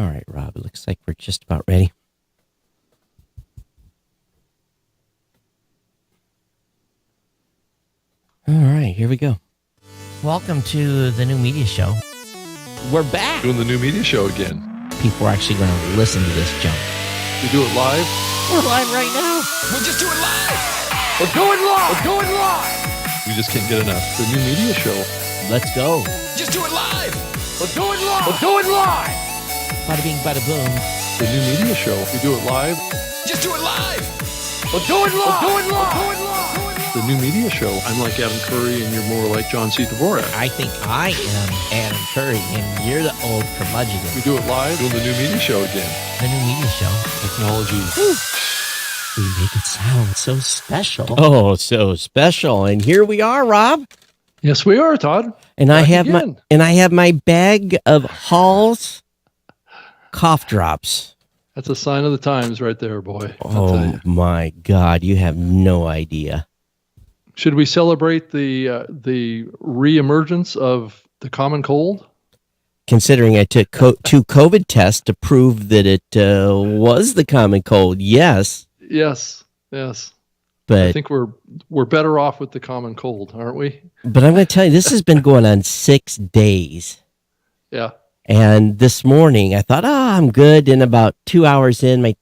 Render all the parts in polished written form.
All right, Rob, it looks like we're just about ready. All right, here we go. Welcome to the new media show. We're back. Doing the new media show again. People are actually going to listen to this junk. We do it live? We're live right now. We'll just do it live. We're going live. We're going live. We just can't get enough. The new media show. Let's go. Just do it live. We're going live. We're going live. Bada bing, bada boom. The new media show. We do it live. Just do it live. We're going live. We're going live. We're going live. The new media show. I'm like Adam Curry, and you're more like John C. Dvorak. I think I am Adam Curry, and you're the old curmudgeon. We do it live. Doing the new media show again. The new media show. Technology. Woo. We make it sound so special. Oh, so special. And here we are, Rob. Yes, we are, Todd. And I have my bag of Hall's cough drops. That's a sign of the times right there, boy. Oh my God, you have no idea. Should we celebrate the reemergence of the common cold? Considering I took 2 COVID tests to prove that it was the common cold, yes. Yes. But I think we're better off with the common cold, aren't we? But I'm going to tell you, this has been going on 6 days. Yeah. And this morning, I thought, I'm good. And about 2 hours in, my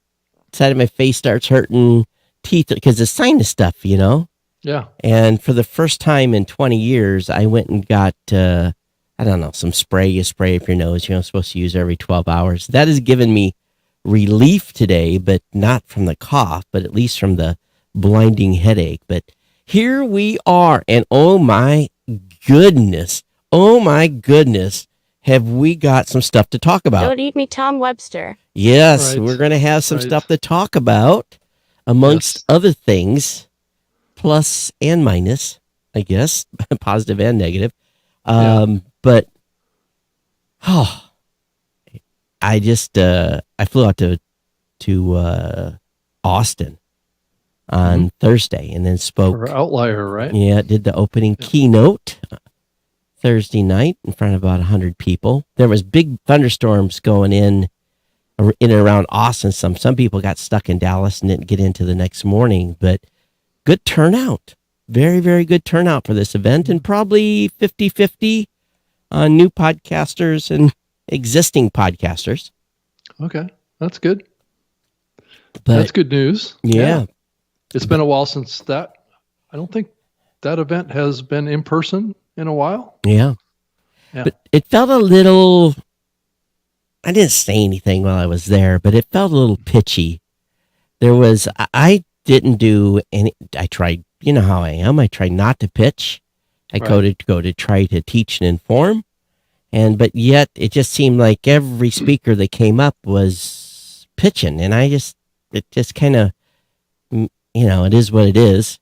side of my face starts hurting, teeth, because it's sinus stuff, you know? Yeah. And for the first time in 20 years, I went and got, some spray you spray up your nose. You're supposed to use every 12 hours. That has given me relief today, but not from the cough, but at least from the blinding headache. But here we are. And oh my goodness, have we got some stuff to talk about. Don't eat me, Tom Webster. Yes, right. We're going to have some stuff to talk about, amongst other things, plus and minus, I guess, positive and negative. But, I flew out to Austin on Thursday and then spoke. Or Outlier, right? Yeah, did the opening keynote Thursday night in front of about 100 people. There was big thunderstorms going in and around Austin. Some people got stuck in Dallas and didn't get into the next morning, but good turnout. Very, very good turnout for this event, and probably 50-50 on new podcasters and existing podcasters. Okay, that's good. But, that's good news. Yeah. It's been a while since that. I don't think that event has been in person in a while. Yeah. But it felt a little, I didn't say anything while I was there, but it felt a little pitchy. I didn't do any, I tried, you know how I am. I try not to pitch. I go to try to teach and inform. But yet it just seemed like every speaker that came up was pitching. And it just kind of, it is what it is.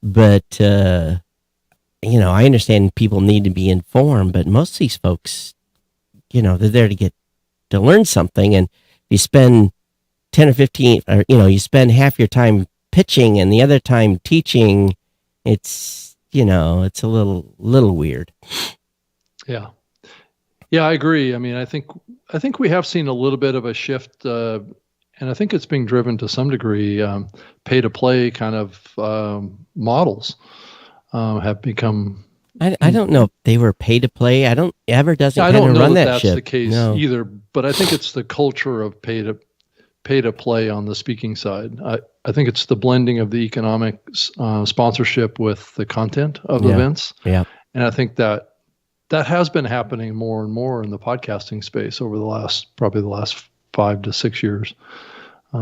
But, I understand people need to be informed, but most of these folks, they're there to learn something. And you spend 10 or 15, or, you spend half your time pitching and the other time teaching, it's a little weird. Yeah. Yeah, I agree. I mean, I think we have seen a little bit of a shift, and I think it's being driven to some degree. Pay to play kind of models have become. I don't know if they were pay to play. I don't run that ship. I don't know that that's the case either, but I think it's the culture of pay to play on the speaking side. I think it's the blending of the economic sponsorship with the content of events. Yeah, and I think that has been happening more and more in the podcasting space over the last 5 to 6 years. I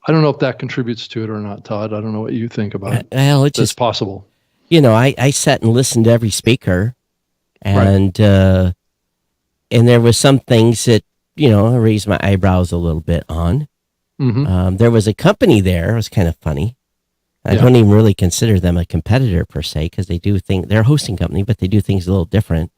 don't know if that contributes to it or not, Todd. I don't know what you think about it. Well, it's just possible. I sat and listened to every speaker, and there was some things that I raised my eyebrows a little bit on. Mm-hmm. There was a company there. It was kind of funny. I don't even really consider them a competitor per se, because they're a hosting company, but they do things a little different.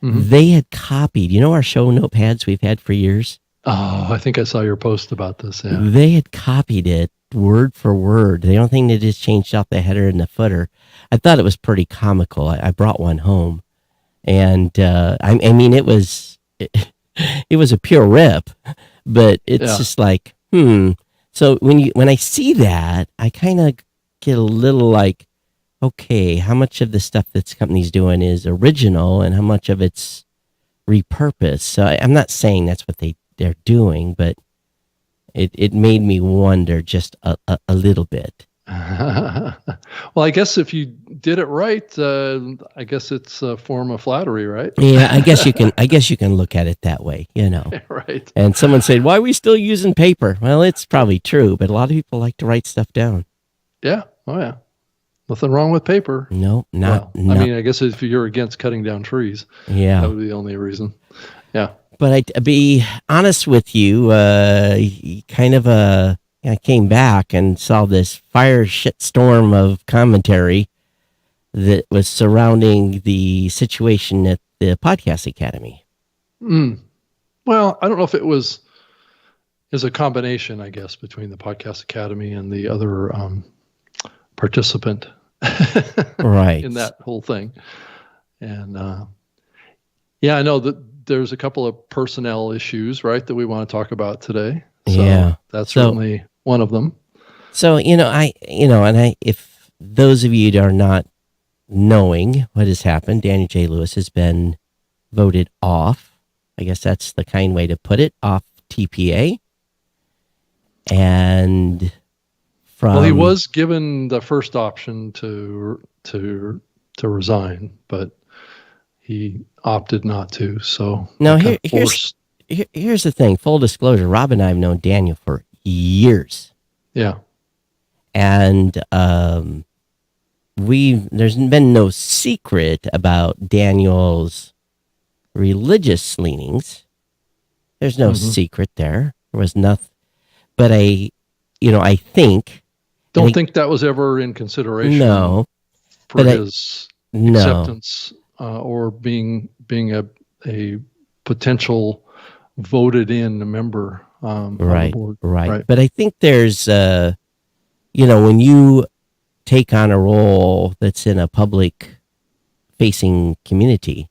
Mm-hmm. They had copied, our show notepads we've had for years. Oh, I think I saw your post about this. Yeah. They had copied it word for word. The only thing they just changed out the header and the footer. I thought it was pretty comical. I brought one home, and it was it was a pure rip, but it's just like, So when I see that, I kind of get a little like, okay, how much of the stuff this company's doing is original and how much of it's repurposed? So I'm not saying that's what they're doing, but it made me wonder just a little bit. Well, I guess if you did it right, I guess it's a form of flattery, right? Yeah, I guess you can look at it that way, Right. And someone said, "Why are we still using paper?" Well, it's probably true, but a lot of people like to write stuff down. Yeah. Oh, yeah. Nothing wrong with paper. No, not. I mean, I guess if you're against cutting down trees, yeah, that would be the only reason. Yeah. But to be honest with you, I came back and saw this fire shitstorm of commentary that was surrounding the situation at the Podcast Academy. Well, I don't know if it was a combination, I guess, between the Podcast Academy and the other participant right in that whole thing. And I know that there's a couple of personnel issues, right, that we want to talk about today. So that's certainly one of them. So, if those of you that are not knowing what has happened, Daniel J. Lewis has been voted off. I guess that's the kind way to put it, off TPA. And he was given the first option to resign, but he opted not to. So now here's the thing. Full disclosure: Rob and I have known Daniel for years. Yeah, and there's been no secret about Daniel's religious leanings. There's no secret there. There was nothing, but I think. Don't think that was ever in consideration. No, for his acceptance or being a potential voted in member on the board. Right. But I think there's when you take on a role that's in a public facing community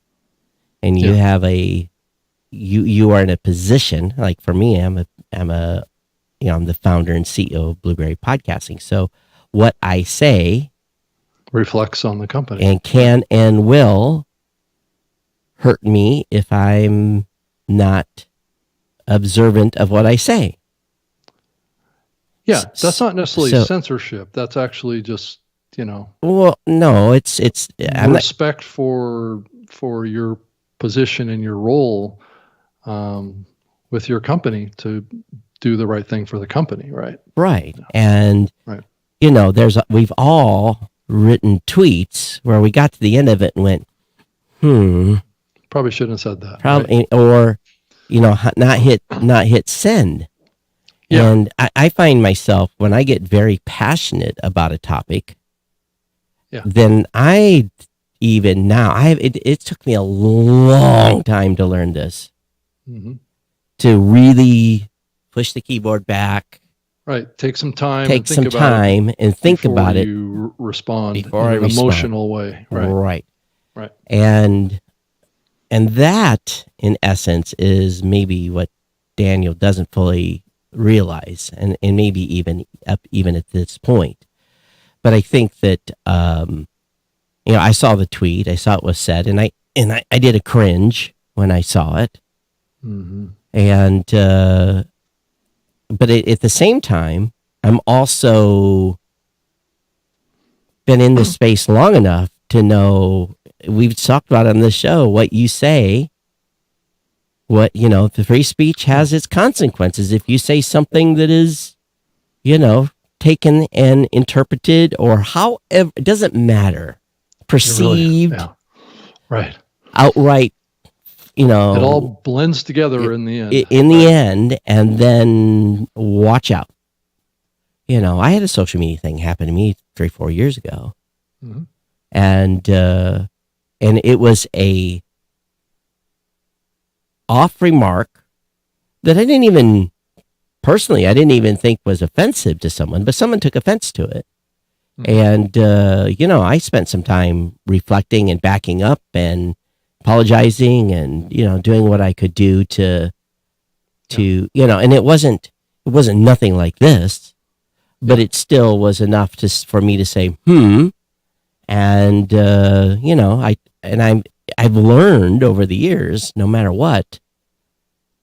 and you have you are in a position, like for me, I'm the founder and CEO of Blueberry Podcasting. So what I say reflects on the company and can and will hurt me if I'm not observant of what I say. Yeah, that's not necessarily censorship. That's actually just, Well, no, it's respect for your position and your role with your company to do the right thing for the company, right? Right. And we've all written tweets where we got to the end of it and went, probably shouldn't have said that. Probably, right? Or not hit send. Yeah. And I find myself, when I get very passionate about a topic, then I even now, it took me a long time to learn this, to really push the keyboard back. Right. Take some time. And think about it. You respond in an emotional way. Right. And that, in essence, is maybe what Daniel doesn't fully realize, and maybe even at this point. But I think that I saw the tweet, I saw it was said, and I did a cringe when I saw it. And but at the same time, I'm also been in this space long enough to know, we've talked about on this show, what you say, the free speech has its consequences. If you say something that is, taken and interpreted, or however, it doesn't matter, perceived, right, outright, it all blends together in the end. In the end, and then watch out. I had a social media thing happen to me 3-4 years ago, and it was a off remark that I didn't even think was offensive to someone, but someone took offense to it. And, I spent some time reflecting and backing up and apologizing and, doing what I could do to and it wasn't nothing like this, but it still was enough for me to say, and, I've learned over the years, no matter what,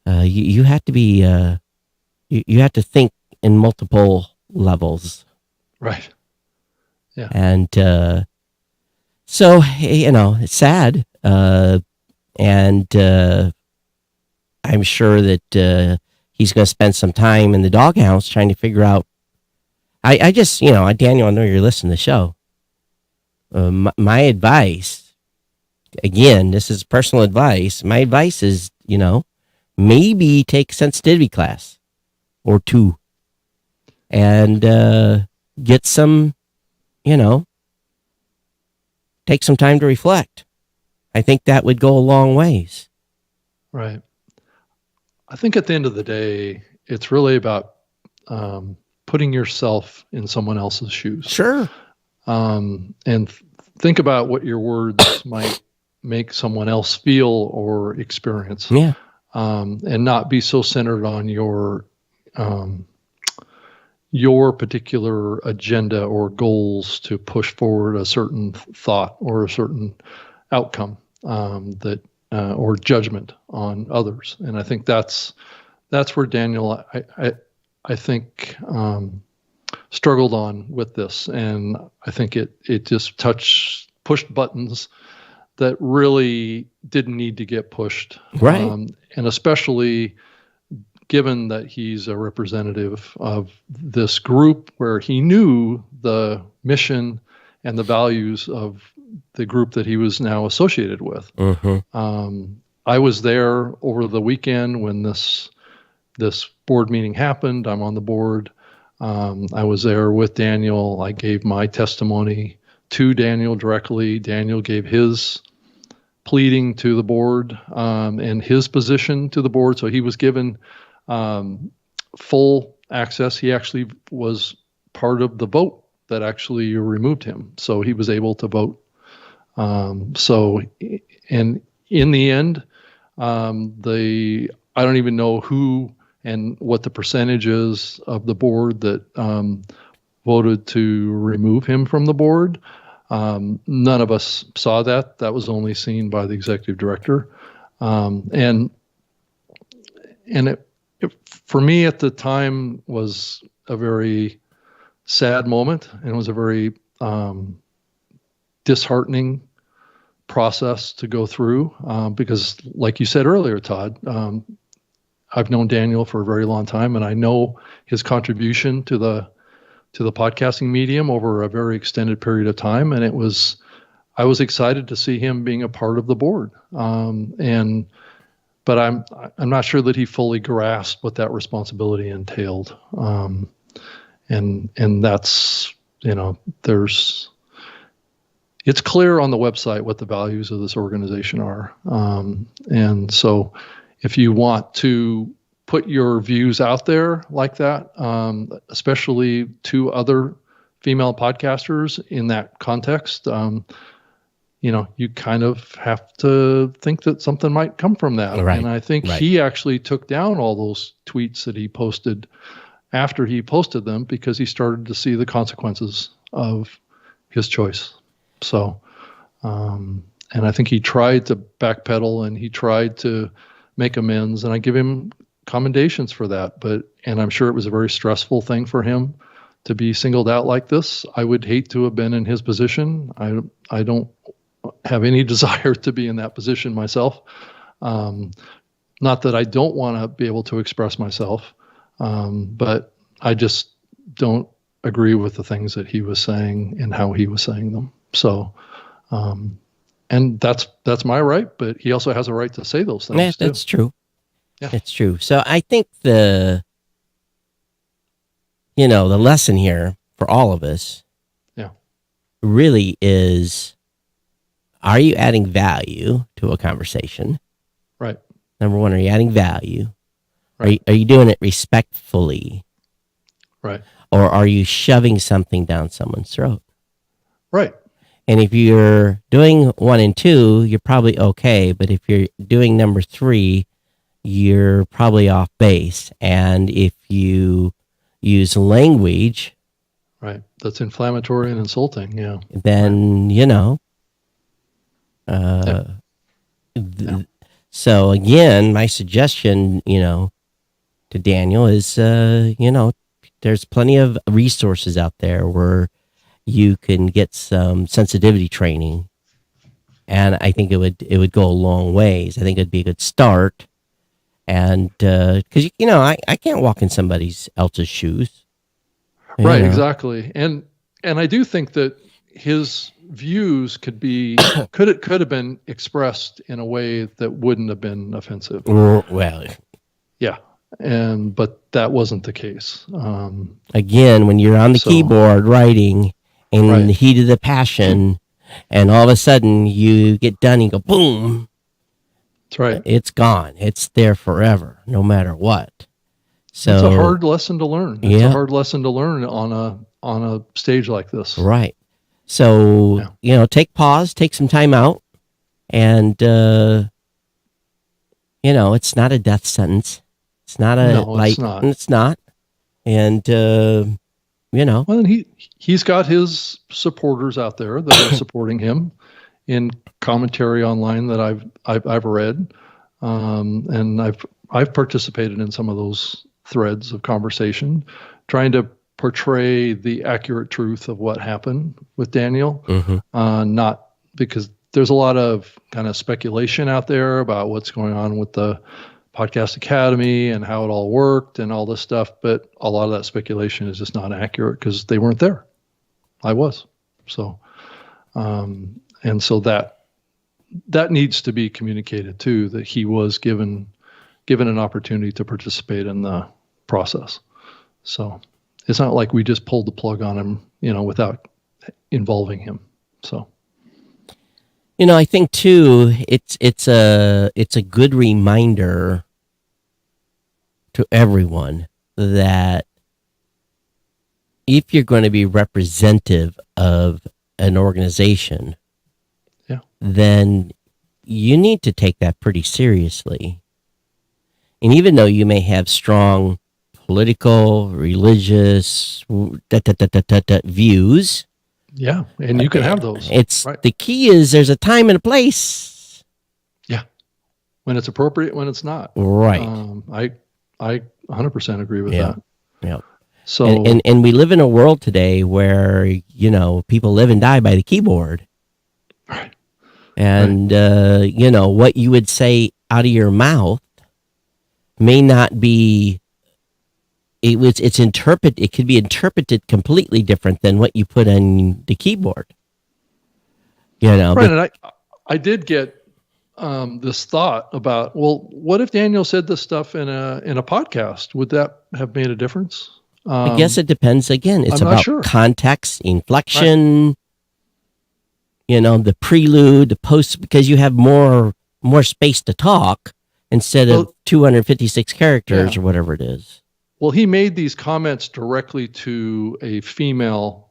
you have to be, you have to think in multiple levels. Right. Yeah. And, so, it's sad. And I'm sure that he's going to spend some time in the doghouse trying to figure out. I just, Daniel, I know you're listening to the show. My advice, again, this is personal advice. My advice is, maybe take a sensitivity class or two and get some, take some time to reflect. I think that would go a long ways. Right. I think at the end of the day, it's really about putting yourself in someone else's shoes. Sure. And think about what your words might make someone else feel or experience. Yeah. And not be so centered on your particular agenda or goals to push forward a certain thought or a certain outcome or judgment on others. And I think that's where Daniel, I think, struggled on with this. And I think it just pushed buttons that really didn't need to get pushed. Right. And especially given that he's a representative of this group where he knew the mission and the values of the group that he was now associated with. Mm-hmm. I was there over the weekend when this board meeting happened. I'm on the board. I was there with Daniel. I gave my testimony to Daniel directly. Daniel gave his pleading to the board and his position to the board. So he was given full access. He actually was part of the vote that actually removed him. So he was able to vote. And in the end, I don't even know who and what the percentage is of the board that voted to remove him from the board. None of us saw that. That was only seen by the executive director. And it, for me at the time, was a very sad moment, and it was a very disheartening process to go through because, like you said earlier, Todd, I've known Daniel for a very long time, and I know his contribution to the podcasting medium over a very extended period of time, and I was excited to see him being a part of the board. But I'm not sure that he fully grasped what that responsibility entailed. And that's, it's clear on the website what the values of this organization are. And so if you want to put your views out there like that, especially to other female podcasters in that context, you kind of have to think that something might come from that. Right. And I think he actually took down all those tweets that he posted after he posted them because he started to see the consequences of his choice. So, and I think he tried to backpedal and he tried to make amends, and I give him commendations for that. And I'm sure it was a very stressful thing for him to be singled out like this. I would hate to have been in his position. I don't have any desire to be in that position myself. Not that I don't want to be able to express myself, but I just don't agree with the things that he was saying and how he was saying them. So, and that's my right, but he also has a right to say those things. Yeah, that's true. Yeah. It's true. So I think the lesson here for all of us really is, are you adding value to a conversation? Right. Number one, are you adding value? Right. Are you doing it respectfully? Right. Or are you shoving something down someone's throat? Right. And if you're doing 1 and 2, you're probably okay. But if you're doing number 3, you're probably off base. And if you use language, right, that's inflammatory and insulting, yeah, then, so again, my suggestion, to Daniel is, there's plenty of resources out there where you can get some sensitivity training, and I think it would go a long ways. I think it'd be a good start, and because I can't walk in somebody else's shoes, right, exactly, and I do think that his views could have been expressed in a way that wouldn't have been offensive. Well, yeah, but that wasn't the case. Again, when you're on the keyboard writing in the heat of the passion, and all of a sudden you get done and go boom. That's right. It's gone. It's there forever, no matter what. So it's a hard lesson to learn. It's a hard lesson to learn on a stage like this. Right. So take pause, take some time out, and it's not a death sentence. It's not it's not. And well, and he's got his supporters out there that are supporting him in commentary online that I've read, and I've participated in some of those threads of conversation, trying to portray the accurate truth of what happened with Daniel, not because there's a lot of kind of speculation out there about what's going on with the Podcast Academy and how it all worked and all this stuff, but a lot of that speculation is just not accurate because they weren't there. I was. So, and so that needs to be communicated too, that he was given an opportunity to participate in the process. So it's not like we just pulled the plug on him, without involving him. So, I think too, it's a good reminder to everyone that if you're going to be representative of an organization, then you need to take that pretty seriously. And even though you may have strong political, religious views, and you can have those. The key is there's a time and a place. Yeah, when it's appropriate, when it's not. Right. I 100% agree with that. Yeah. So and we live in a world today where people live and die by the keyboard. Right. And what you would say out of your mouth may not be. It could be interpreted completely different than what you put on the keyboard. Right, and I did get this thought about, well, what if Daniel said this stuff in a podcast? Would that have made a difference? I guess it depends. Again, it's about context, inflection. Right. The prelude, the post, because you have more space to talk instead of 256 characters or whatever it is. Well, he made these comments directly to a female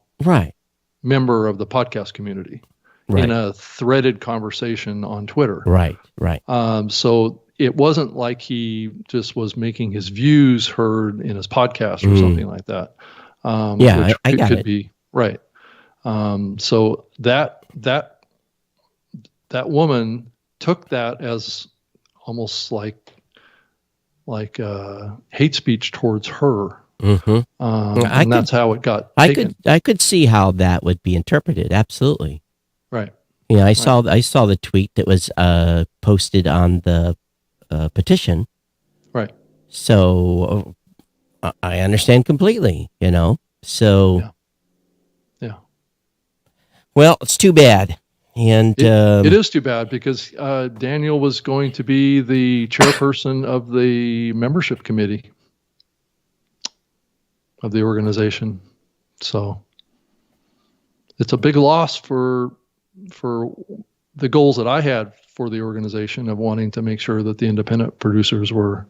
member of the podcast community in a threaded conversation on Twitter. Right. So it wasn't like he just was making his views heard in his podcast or something like that. Which I got could it. Be right. So that woman took that as almost like hate speech towards her. And that's how it got taken. I could see how that would be interpreted. Absolutely. Right. I saw the tweet that was posted on the petition. Right. So I understand completely, So yeah. Well, it's too bad. And it is too bad because Daniel was going to be the chairperson of the membership committee of the organization. So it's a big loss for the goals that I had for the organization of wanting to make sure that the independent producers were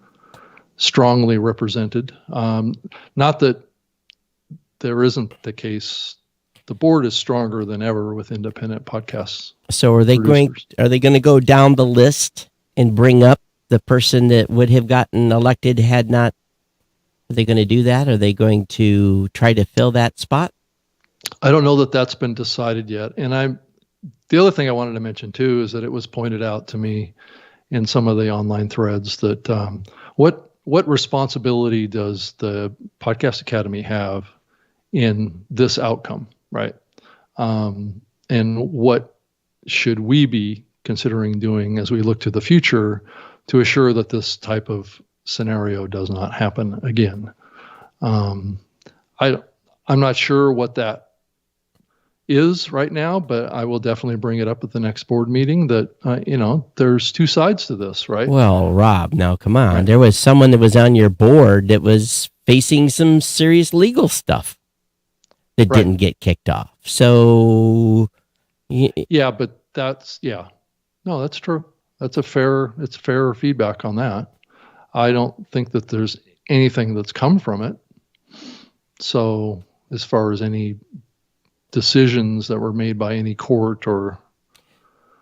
strongly represented. Not that there isn't the case the board is stronger than ever with independent podcasts. So are they going to go down the list and bring up the person that would have gotten elected had not? Are they going to do that? Are they going to try to fill that spot? I don't know that that's been decided yet. And the other thing I wanted to mention too is that it was pointed out to me in some of the online threads that what responsibility does the Podcast Academy have in this outcome, right? And what should we be considering doing as we look to the future to assure that this type of scenario does not happen again? I'm not sure what that is right now, but I will definitely bring it up at the next board meeting that, there's two sides to this, right? Well, Rob, now come on. Right. There was someone that was on your board that was facing some serious legal stuff that Right. didn't get kicked off. So, Yeah, but no, that's true. It's fair feedback on that. I don't think that there's anything that's come from it. So as far as any decisions that were made by any court or...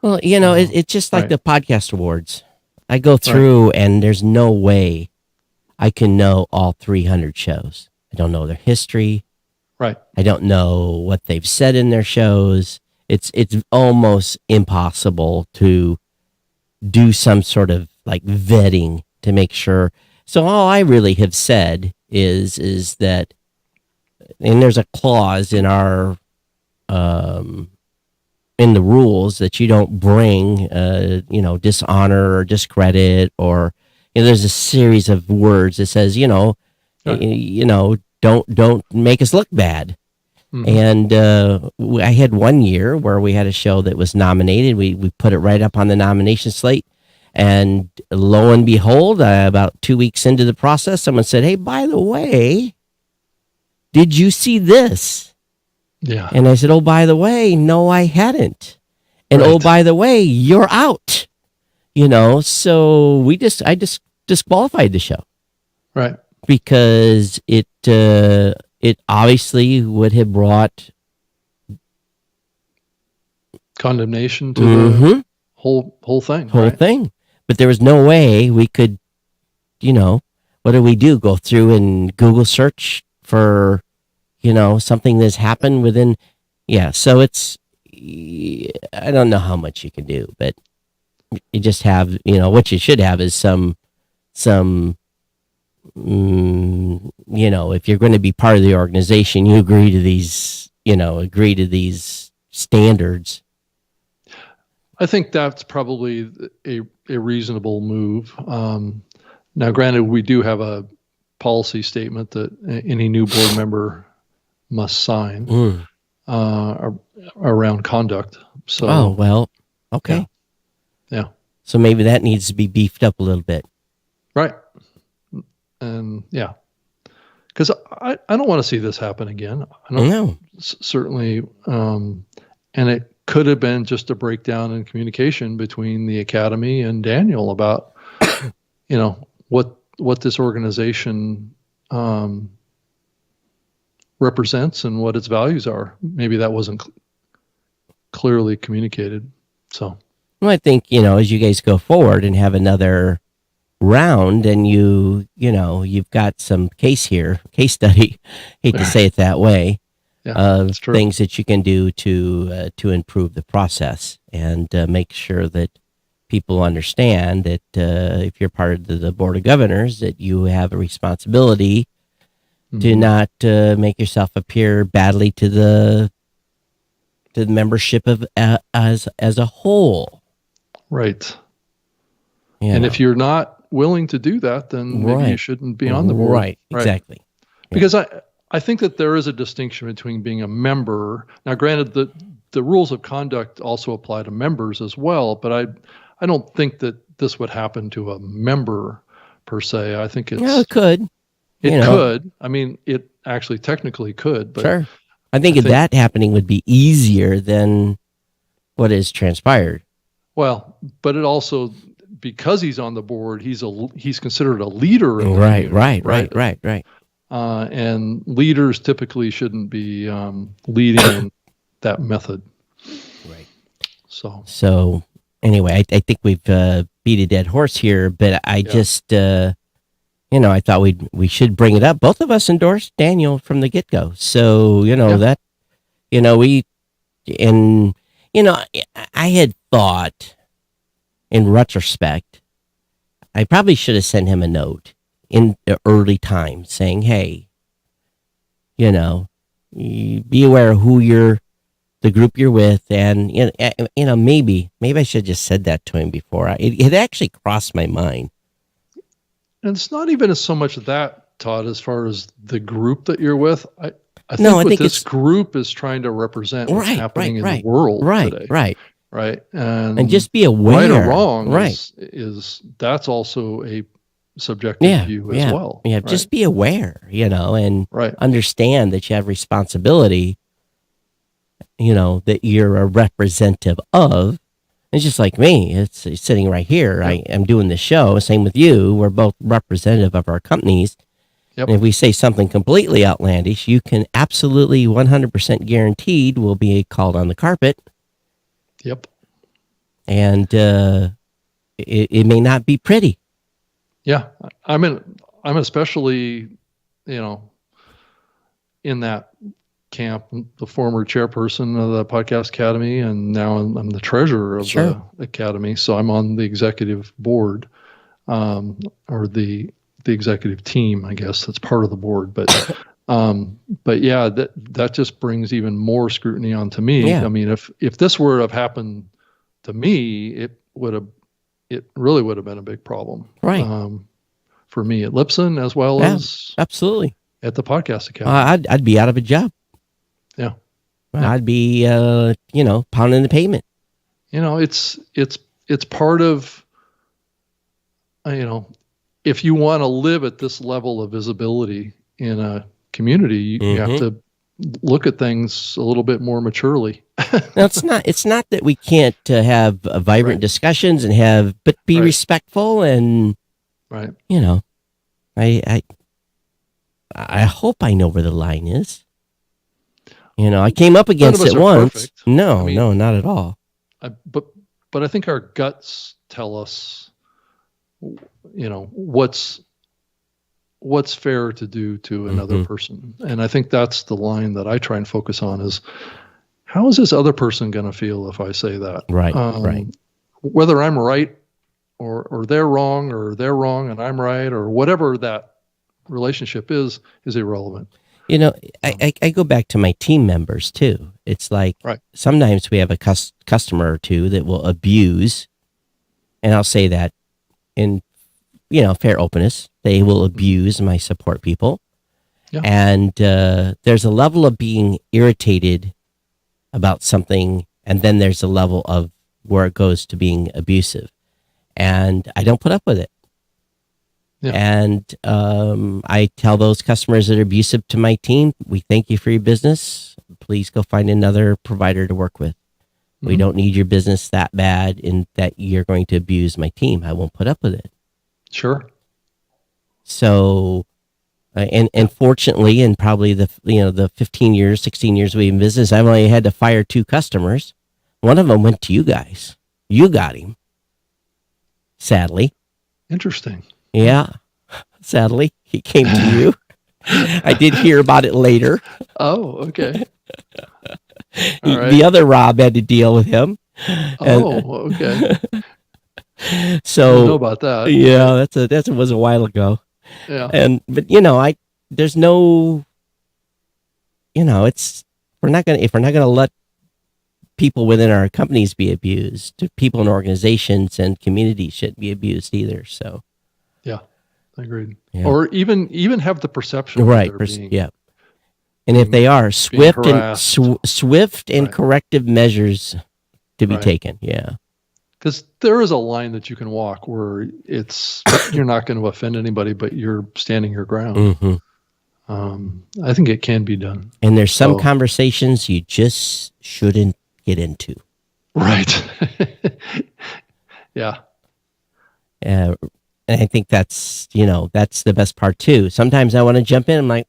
well, it's just like right. the podcast awards. I go through and there's no way I can know all 300 shows. I don't know their history. Right. I don't know what they've said in their shows. It's almost impossible to do some sort of like vetting to make sure. So all I really have said is that, and there's a clause in our in the rules that you don't bring dishonor or discredit, or there's a series of words that says don't make us look bad. Mm-hmm. And I had one year where we had a show that was nominated. We put it right up on the nomination slate. And lo and behold, about 2 weeks into the process, someone said, "Hey, by the way, did you see this?" Yeah. And I said, "Oh, by the way, no, I hadn't." And right. "Oh, by the way, you're out." So I just disqualified the show. Right. Because it obviously would have brought condemnation to the whole thing. Thing. But there was no way we could, what do we do? Go through and Google search for, something that's happened within. Yeah. So I don't know how much you can do, but you just have, what you should have is some, if you're going to be part of the organization, you agree to these standards. I think that's probably a reasonable move. Now, granted, we do have a policy statement that any new board member must sign around conduct. So, oh, well, okay. Yeah. So maybe that needs to be beefed up a little bit. Right. And yeah, because I don't want to see this happen again. I don't know. Certainly. And it could have been just a breakdown in communication between the Academy and Daniel about, what this organization represents and what its values are. Maybe that wasn't clearly communicated. So, well, I think, as you guys go forward and have another round and you've got some case study, hate to say it that way, of things that you can do to improve the process and make sure that people understand that if you're part of the Board of Governors, that you have a responsibility to not make yourself appear badly to the membership of as a whole. Right. And if you're not willing to do that, then maybe you shouldn't be on the board. Right. Exactly. Because I think that there is a distinction between being a member. Now, granted, the rules of conduct also apply to members as well, but I don't think that this would happen to a member per se. I think it could. It could. I mean, it actually technically could. But sure. I think that happening would be easier than what has transpired. Well, but it also, because he's on the board, he's considered a leader. In Right. and leaders typically shouldn't be leading in that method. Right. So anyway, I think we've beat a dead horse here, but I just I thought we should bring it up. Both of us endorsed Daniel from the get-go. So, that, I had thought in retrospect, I probably should have sent him a note in the early times saying, hey, be aware of who the group you're with. And, maybe I should have just said that to him before. It actually crossed my mind. And it's not even so much that, Todd, as far as the group that you're with. I think this group is trying to represent what's happening in the world today. Right. And just be aware. Right or wrong is that's also a subjective view as well. Yeah, right? Just be aware, and understand that you have responsibility, that you're a representative of. It's just like me. It's sitting right here. Yep. I am doing the show. Same with you. We're both representative of our companies. Yep. And if we say something completely outlandish, you can absolutely 100% guaranteed will be called on the carpet. Yep. And it may not be pretty. Yeah. I'm especially, in that camp, the former chairperson of the Podcast Academy, and now I'm the treasurer of the Academy. So I'm on the executive board, or the executive team, I guess that's part of the board. But yeah, that just brings even more scrutiny onto me. Yeah. I mean, if this were to have happened to me, it really would have been a big problem. Right. For me at Lipson as well as absolutely at the Podcast Academy. I'd be out of a job. Yeah. I'd be, pounding the pavement. It's part of, if you want to live at this level of visibility in a community, you have to look at things a little bit more maturely. Now, it's not that we can't have vibrant discussions but be respectful and, I hope I know where the line is. I came up against it once. Perfect. No, not at all. But I think our guts tell us, what's fair to do to another person. And I think that's the line that I try and focus on is, how is this other person going to feel if I say that? Right, right. Whether I'm right or they're wrong and I'm right, or whatever that relationship is irrelevant. I go back to my team members too. It's like sometimes we have a customer or two that will abuse, and I'll say that in fair openness, they will abuse my support people. Yeah. And there's a level of being irritated about something, and then there's a level of where it goes to being abusive, and I don't put up with it. Yeah. And I tell those customers that are abusive to my team, we thank you for your business. Please go find another provider to work with. We don't need your business that bad in that you're going to abuse my team. I won't put up with it. Sure. So, and fortunately, in probably the 15 years, 16 years we've been in business, I've only had to fire 2 customers. One of them went to you guys. You got him. Sadly. Interesting. Yeah, sadly, he came to you. I did hear about it later. Oh, okay. The other Rob had to deal with him. Okay. So I don't know about that. Yeah, that was a while ago. Yeah. But there's no, if we're not gonna let people within our companies be abused, people in organizations and communities shouldn't be abused either. So. Yeah, agreed. Yeah. Or even have the perception, right? And if they are, swift and corrective measures to be taken. Yeah, because there is a line that you can walk where you're not going to offend anybody, but you're standing your ground. I think it can be done. And there's some conversations you just shouldn't get into. Right. Yeah. I think that's the best part too. Sometimes I want to jump in. I'm like,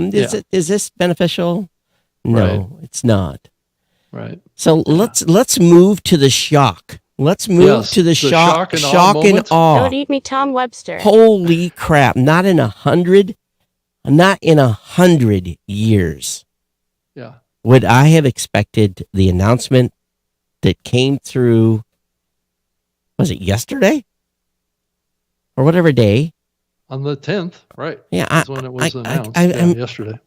is this beneficial? No, it's not. Right. So let's move to the shock. Let's move to the shock and awe. Don't eat me, Tom Webster. Holy crap! Not in 100 years. Yeah. Would I have expected the announcement that came through? Was it yesterday or whatever day? On the 10th, right? Yeah, that's when it was announced. Yesterday.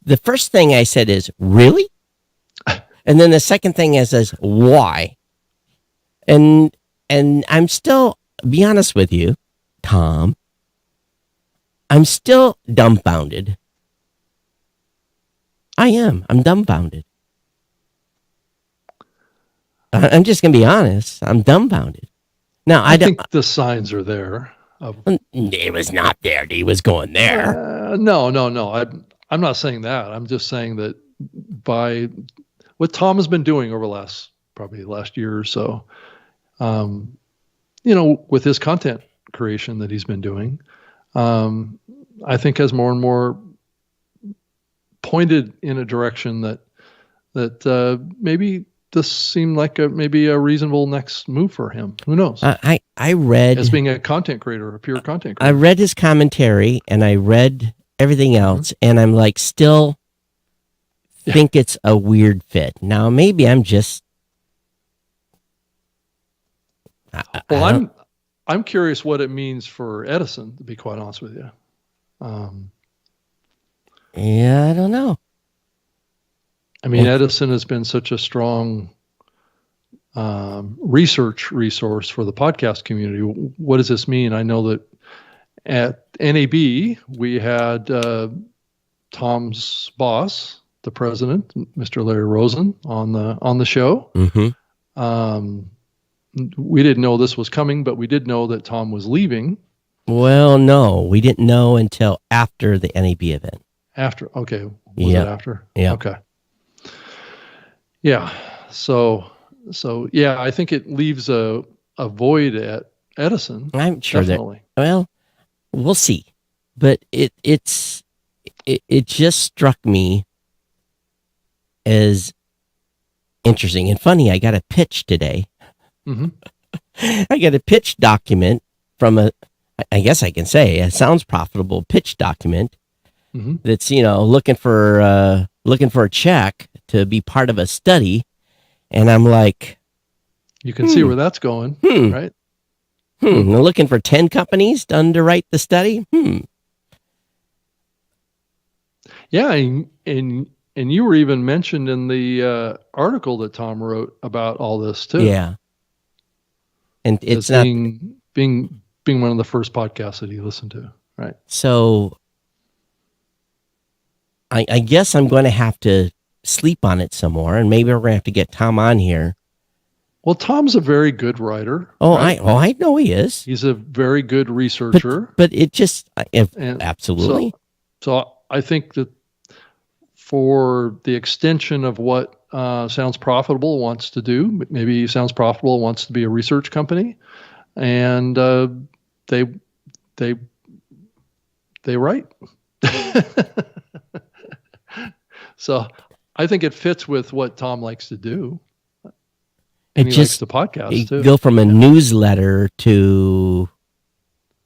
The first thing I said is, really? And then the second thing is why? And I'm still, be honest with you, Tom, I'm still dumbfounded. I am. I'm dumbfounded. I'm just going to be honest. I'm dumbfounded. Now, I think the signs are there. It was not there. He was going there. No. I'm not saying that. I'm just saying that by what Tom has been doing over probably the last year or so, with his content creation that he's been doing, I think has more and more pointed in a direction that maybe this seemed like maybe a reasonable next move for him. Who knows? I read, as being a content creator, a pure content creator. I read his commentary and I read everything else, and I'm like, still think it's a weird fit. Now, maybe I'm just. I'm curious what it means for Edison, to be quite honest with you. Yeah, I don't know. I mean, Edison has been such a strong research resource for the podcast community. What does this mean? I know that at NAB, we had Tom's boss, the president, Mr. Larry Rosen, on the show. Mm-hmm. We didn't know this was coming, but we did know that Tom was leaving. Well, no, we didn't know until after the NAB event. After, okay. Was it after? Yeah. Okay. Yeah. So yeah, I think it leaves a void at Edison. I'm sure definitely. Well, we'll see. But it just struck me as interesting and funny. I got a pitch today. Mm-hmm. I got a pitch document from I guess I can say, a sounds profitable pitch document. Mm-hmm. That's looking for a check to be part of a study, and I'm like, you can see where that's going, right? They're looking for 10 companies to underwrite the study. Yeah, and you were even mentioned in the article that Tom wrote about all this too. Yeah, and it's not being one of the first podcasts that he listened to, right? So I guess I'm going to have to sleep on it some more, and maybe we're going to have to get Tom on here. Well, Tom's a very good writer. Oh, right? I know he is. He's a very good researcher. But it just absolutely. So I think that for the extension of what Sounds Profitable wants to do, maybe Sounds Profitable wants to be a research company, and they write. So I think it fits with what Tom likes to do. And he likes the podcast too. Go from a newsletter to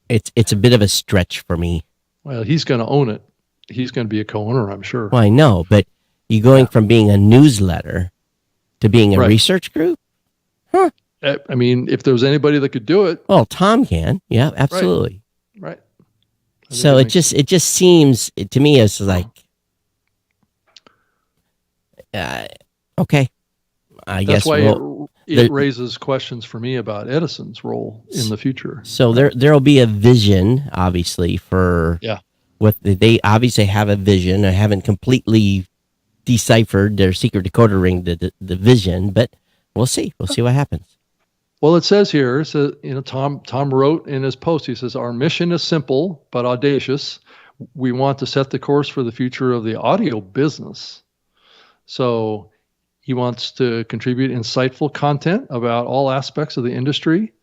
it's a bit of a stretch for me. Well, he's going to own it. He's going to be a co-owner, I'm sure. Well, I know, but you going from being a newsletter to being a research group? Huh. I mean, if there was anybody that could do it. Well, Tom can. Yeah, absolutely. Right. So it just seems to me as like, okay. I guess that's why it raises questions for me about Edison's role in the future. So there'll be a vision, obviously, for what they obviously have a vision. I haven't completely deciphered their secret decoder ring, the vision, but we'll see. We'll see what happens. Well, it says here, Tom wrote in his post, he says, our mission is simple but audacious. We want to set the course for the future of the audio business. So he wants to contribute insightful content about all aspects of the industry.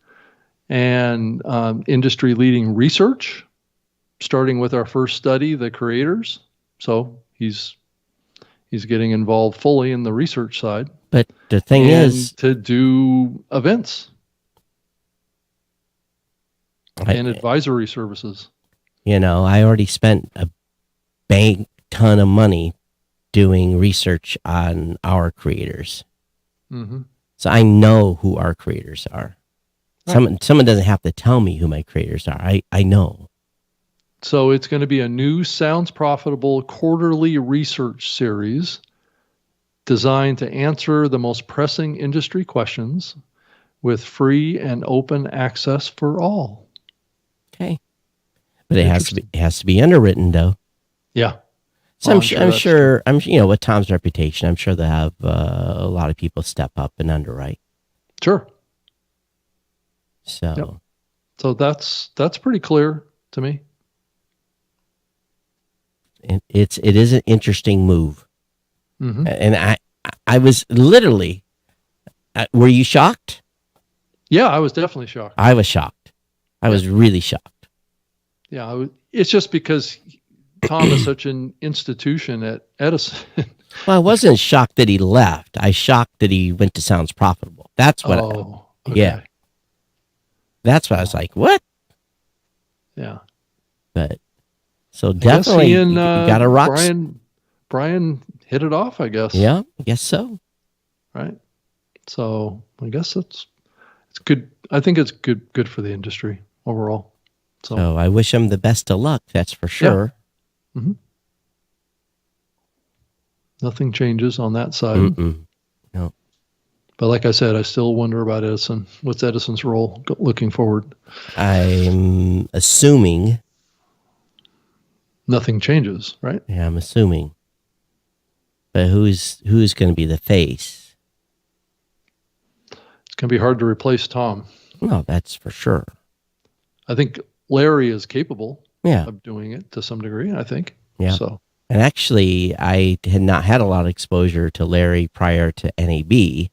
and industry-leading research, starting with our first study, the creators. So he's getting involved fully in the research side. But the thing is, to do events and advisory services. I already spent a bank ton of money doing research on our creators. Mm-hmm. So I know who our creators are. Right. Someone doesn't have to tell me who my creators are. I know. So it's going to be a new Sounds Profitable quarterly research series designed to answer the most pressing industry questions with free and open access for all. Okay. But it has to be underwritten though. Yeah. So I'm sure with Tom's reputation, I'm sure they'll have a lot of people step up and underwrite. Sure. So, yep. So that's pretty clear to me. It is an interesting move. Mm-hmm. And I was literally, were you shocked? Yeah, I was definitely shocked. I was shocked. I was really shocked. Yeah, it's just because Tom is such an institution at Edison. Well, I wasn't shocked that he left. I shocked that he went to Sounds Profitable. That's what. Okay. Yeah. That's what I was like. What? Yeah. But so definitely he and, you got a rock. Brian hit it off, I guess. Yeah, I guess so. Right. So I guess it's good. I think it's good for the industry overall. So I wish him the best of luck. That's for sure. Yeah. Mm-hmm. Nothing changes on that side. Mm-mm. No. But like I said, I still wonder about Edison. What's Edison's role looking forward? I'm assuming. Nothing changes, right? Yeah, I'm assuming. But who's going to be the face? It's going to be hard to replace Tom. No, that's for sure. I think Larry is capable yeah. of doing it to some degree, I think. Yeah. So. And actually, I had not had a lot of exposure to Larry prior to NAB,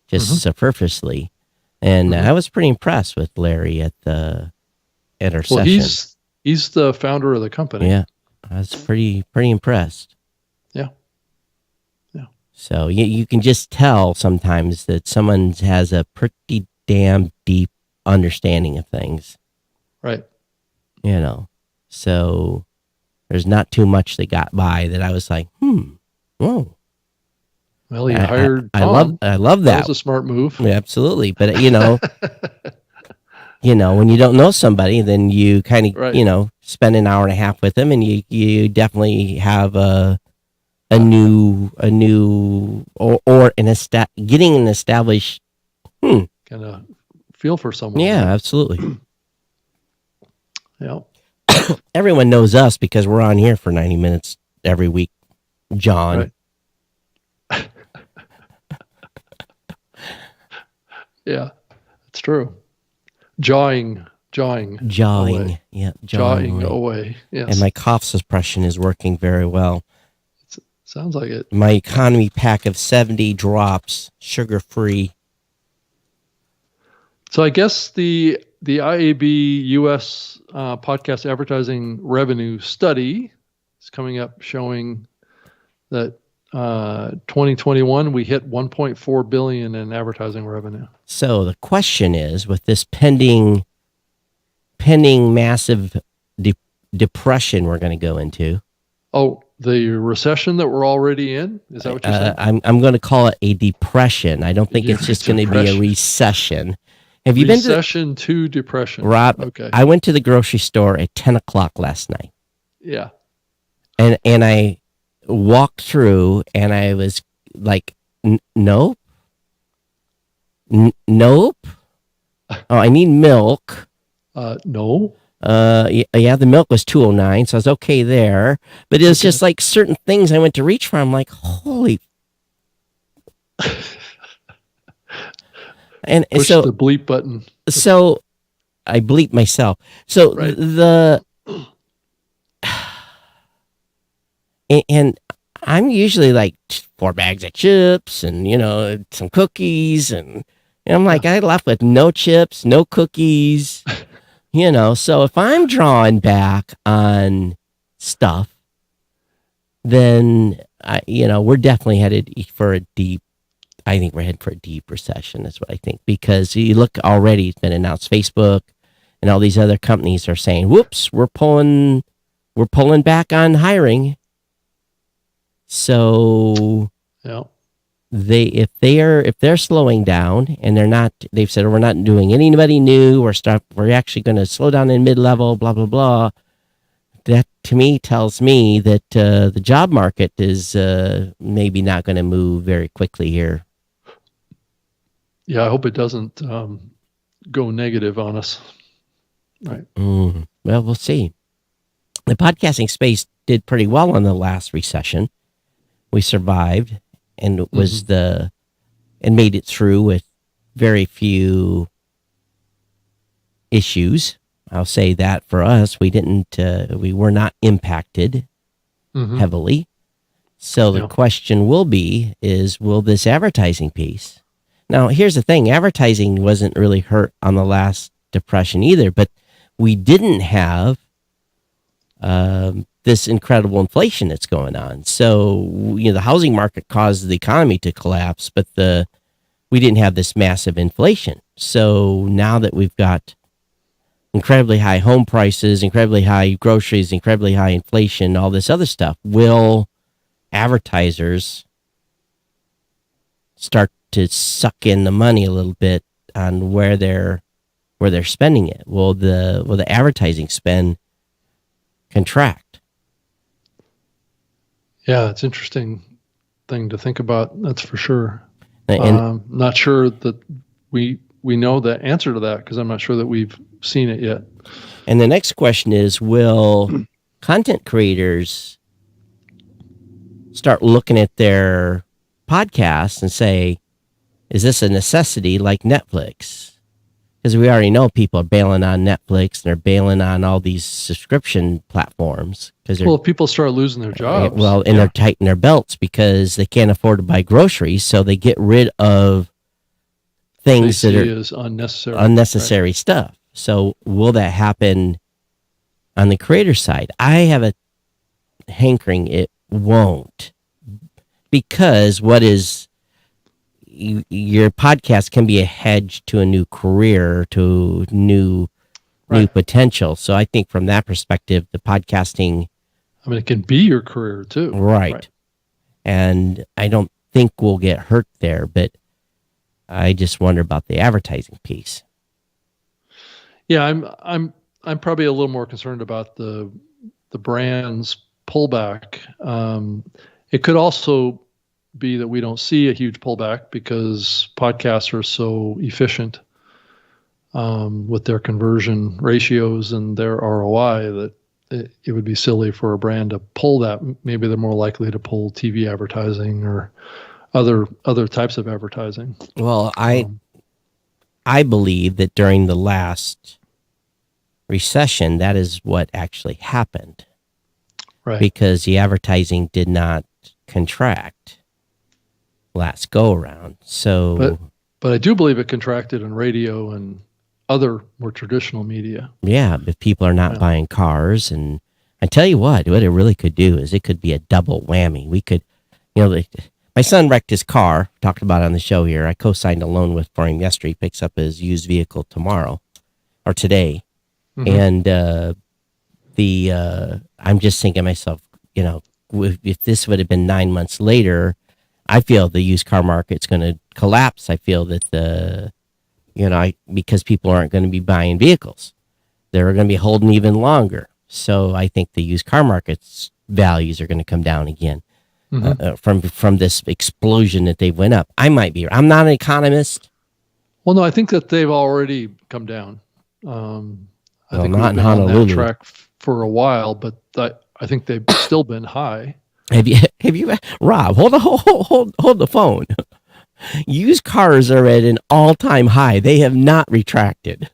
just superficially. And I was pretty impressed with Larry at our session. He's the founder of the company. Yeah, I was pretty impressed. Yeah. So you can just tell sometimes that someone has a pretty damn deep understanding of things. Right. So there's not too much that got by that I was like, whoa. Well, he hired Tom. I love that. That was a smart move. Yeah, absolutely. But, when you don't know somebody, then you kind of, spend an hour and a half with them, and you definitely have a new or getting an established kind of feel for someone. Yeah, absolutely. Yeah. Everyone knows us because we're on here for 90 minutes every week. John. Right. Yeah, it's true. Jawing. Away. Yeah, jawing away. Yes. And my cough suppression is working very well. Sounds like it. My economy pack of 70 drops, sugar-free. So I guess the IAB US podcast advertising revenue study is coming up, showing that 2021 we hit 1.4 billion in advertising revenue. So the question is, with this pending massive depression we're going to go into. Oh, the recession that we're already in? Is that what you're saying? I'm going to call it a depression. I don't think it's just going to be a recession. Have you been to recession to depression? Rob, okay. I went to the grocery store at 10 o'clock last night. Yeah. And I walked through and I was like, nope. Nope. Oh, I need milk. No. Yeah, the milk was $2.09, so I was okay there. But it was just like certain things I went to reach for. I'm like, holy. And push so the bleep button. So I bleep myself. So right. And I'm usually like 4 bags of chips and some cookies and And I'm like, I left with no chips, no cookies, So if I'm drawing back on stuff, then, we're definitely headed for I think we're headed for a deep recession is what I think. Because you look already, it's been announced, Facebook and all these other companies are saying, whoops, we're pulling back on hiring. So if they're slowing down and they've said we're not doing anybody new, we're actually going to slow down in mid-level, blah blah blah. That to me tells me that the job market is maybe not going to move very quickly here. Yeah, I hope it doesn't go negative on us. Right. Well, we'll see. The podcasting space did pretty well in the last recession. We survived and it was and made it through with very few issues. I'll say that for us, we were not impacted heavily. So the question will this advertising piece? Now, here's the thing. Advertising wasn't really hurt on the last depression either, but we didn't have this incredible inflation that's going on. So, the housing market caused the economy to collapse, but we didn't have this massive inflation. So now that we've got incredibly high home prices, incredibly high groceries, incredibly high inflation, all this other stuff, will advertisers start to suck in the money a little bit on where they're spending it? Will the advertising spend contract? Yeah, it's an interesting thing to think about. That's for sure. And not sure that we know the answer to that because I'm not sure that we've seen it yet. And the next question is, will content creators start looking at their podcasts and say, is this a necessity like Netflix? Because we already know people are bailing on Netflix and they're bailing on all these subscription platforms. If people start losing their jobs. They're tightening their belts because they can't afford to buy groceries, so they get rid of things that are unnecessary stuff. So will that happen on the creator side? I have a hankering it won't, because your podcast can be a hedge to a new career, to new potential. So I think from that perspective, the podcasting, it can be your career too. Right. And I don't think we'll get hurt there, but I just wonder about the advertising piece. Yeah, I'm probably a little more concerned about the brand's pullback. It could also be that we don't see a huge pullback because podcasts are so efficient with their conversion ratios and their ROI that it would be silly for a brand to pull that. Maybe they're more likely to pull TV advertising or other types of advertising. Well, I believe that during the last recession, that is what actually happened. Right. Because the advertising did not contract last go around. So, but I do believe it contracted in radio and other more traditional media. Yeah, if people are not buying cars, and I tell you what it really could do is it could be a double whammy. We could, my son wrecked his car, talked about it on the show here. I co-signed a loan for him yesterday. He picks up his used vehicle tomorrow or today. And I'm just thinking to myself, if this would have been 9 months later, I feel the used car market's going to collapse. I feel that because people aren't going to be buying vehicles, they're going to be holding even longer. So I think the used car market's values are going to come down again from this explosion that they went up. I'm not an economist. Well, no, I think that they've already come down. I think not we've in been Honolulu. on that track for a while, but I think they've still been high. Have you, Rob? Hold the phone. Used cars are at an all-time high. They have not retracted.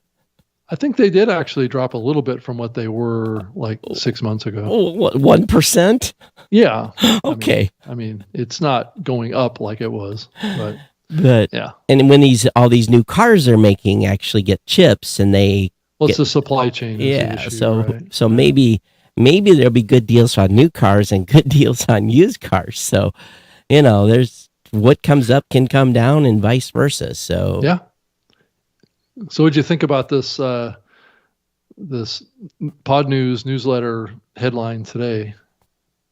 I think they did actually drop a little bit from what they were like 6 months ago. Oh, what, 1%? Yeah. Okay. I mean, it's not going up like it was, but But Yeah. and when all these new cars they're making actually get chips, and they Well, it's the supply chain. Is the yeah. issue, So right? so maybe there'll be good deals on new cars and good deals on used cars. So there's what comes up can come down, and vice versa. So Yeah. So, what'd you think about this this Pod News newsletter headline today?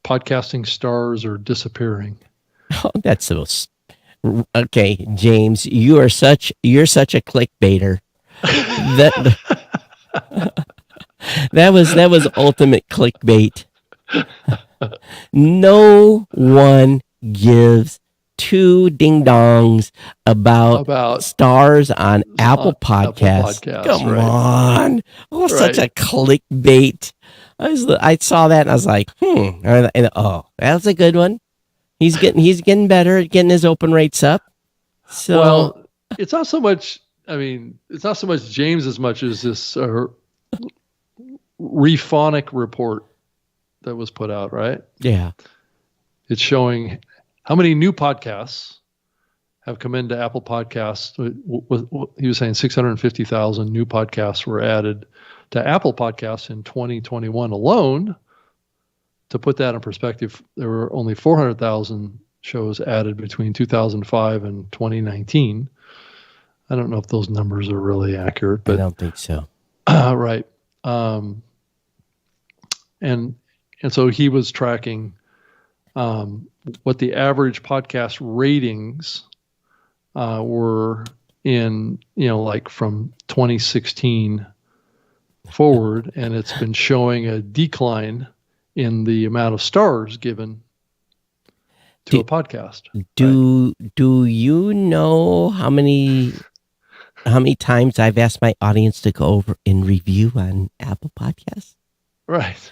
Podcasting stars are disappearing. oh, that's so. Okay, James, you're such a clickbaiter. That that was ultimate clickbait. No one gives two ding dongs about stars on Apple Podcasts. Come on. Oh, such a clickbait. I saw that and I was like, oh, that's a good one. He's getting better at getting his open rates up. So well, it's not so much James as much as this Rephonic report that was put out, right? Yeah. It's showing how many new podcasts have come into Apple Podcasts. He was saying 650,000 new podcasts were added to Apple Podcasts in 2021 alone. To put that in perspective, there were only 400,000 shows added between 2005 and 2019. I don't know if those numbers are really accurate, but I don't think so. Right. And so he was tracking what the average podcast ratings were in, like from 2016 forward, and it's been showing a decline in the amount of stars given to a podcast. Do you know how many times I've asked my audience to go over and review on Apple Podcasts? Right.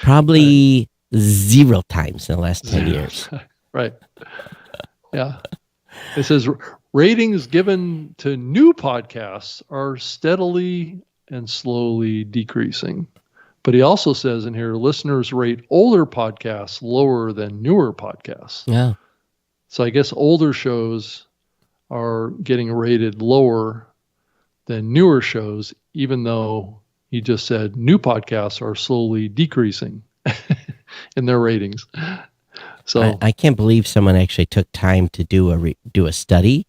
Probably 0 times in the last 10 years. Right. Yeah. It says ratings given to new podcasts are steadily and slowly decreasing. But he also says in here, listeners rate older podcasts lower than newer podcasts. Yeah. So I guess older shows are getting rated lower than newer shows, even though he just said new podcasts are slowly decreasing in their ratings. So I can't believe someone actually took time to do a study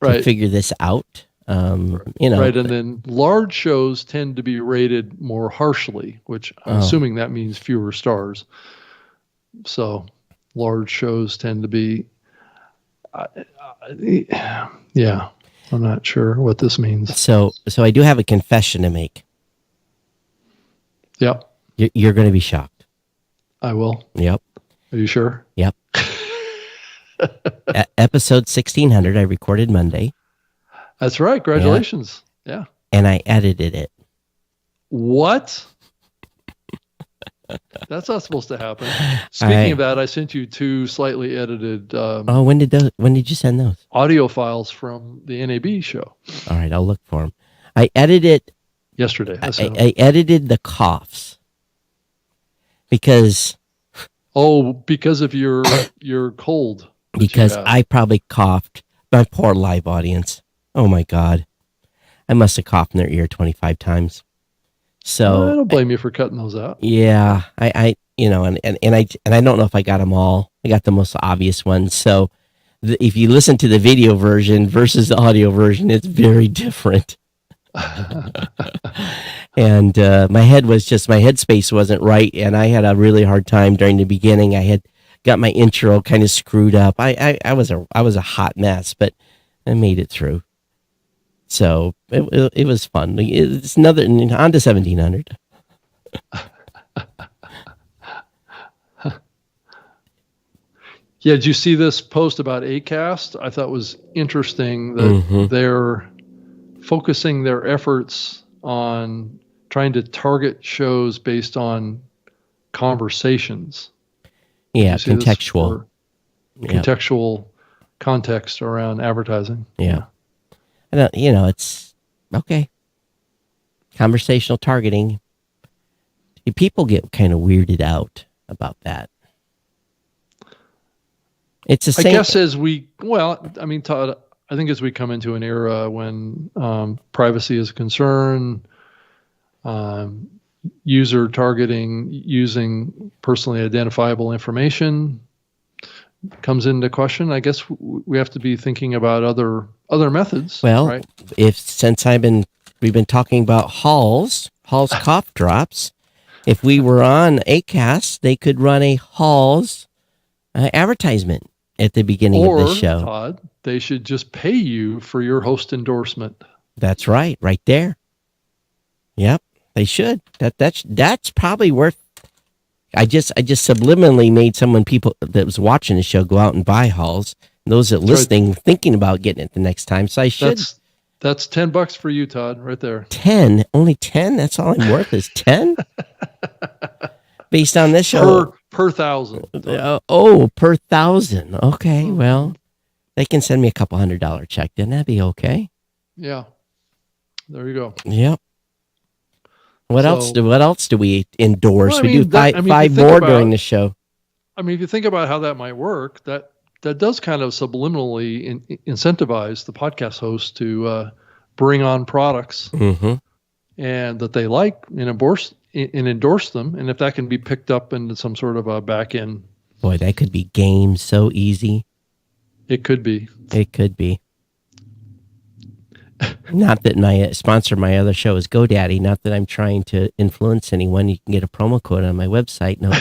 to figure this out. Right, and then large shows tend to be rated more harshly, which I'm assuming that means fewer stars. So large shows tend to be, yeah, I'm not sure what this means. So I do have a confession to make. Yep. You're going to be shocked. I will. Yep. Are you sure? Yep. Episode 1600, I recorded Monday. That's right. Congratulations. Yeah. And I edited it. What? That's not supposed to happen. Speaking of that, I sent you 2 slightly edited when did you send those? Audio files from the NAB show. All right, I'll look for them. I edited yesterday. I edited the coughs because of your cold. Because I probably coughed. My poor live audience. Oh my God. I must have coughed in their ear 25 times. So I don't blame you for cutting those out. Yeah, I and I don't know if I got them all. I got the most obvious ones. So if you listen to the video version versus the audio version, it's very different. And my headspace wasn't right, and I had a really hard time during the beginning. I had got my intro kind of screwed up. I was a hot mess, but I made it through. So it was fun. It's on to 1700. Yeah, did you see this post about Acast? I thought it was interesting that they're focusing their efforts on trying to target shows based on conversations. Yeah, contextual. Contextual context around advertising. Yeah. It's okay. Conversational targeting. People get kind of weirded out about that. It's the I same. guess Todd, I think as we come into an era when privacy is a concern, user targeting using personally identifiable information comes into question. I guess we have to be thinking about other methods. Well, right? since we've been talking about Hall's cough drops. If we were on Acast, they could run a Hall's advertisement at the beginning of the show. Todd, they should just pay you for your host endorsement. That's right there. Yep, they should. That's probably worth. I just subliminally made people that was watching the show go out and buy Hall's. And those that listening thinking about getting it the next time. So I should. That's $10 for you, Todd, right there. 10, only 10. That's all I'm worth is 10. Based on this show, per 1,000. Per 1,000. Okay, well, they can send me a couple $100 check. Then that'd be okay. Yeah, there you go. Yep. What else do we endorse? Well, we do five more during the show. I mean, if you think about how that might work, that does kind of subliminally incentivize the podcast host to bring on products and that they like and endorse them. And if that can be picked up into some sort of a back end. Boy, that could be gamed so easy. It could be. Not that my sponsor of my other show is GoDaddy. Not that I'm trying to influence anyone. You can get a promo code on my website. No.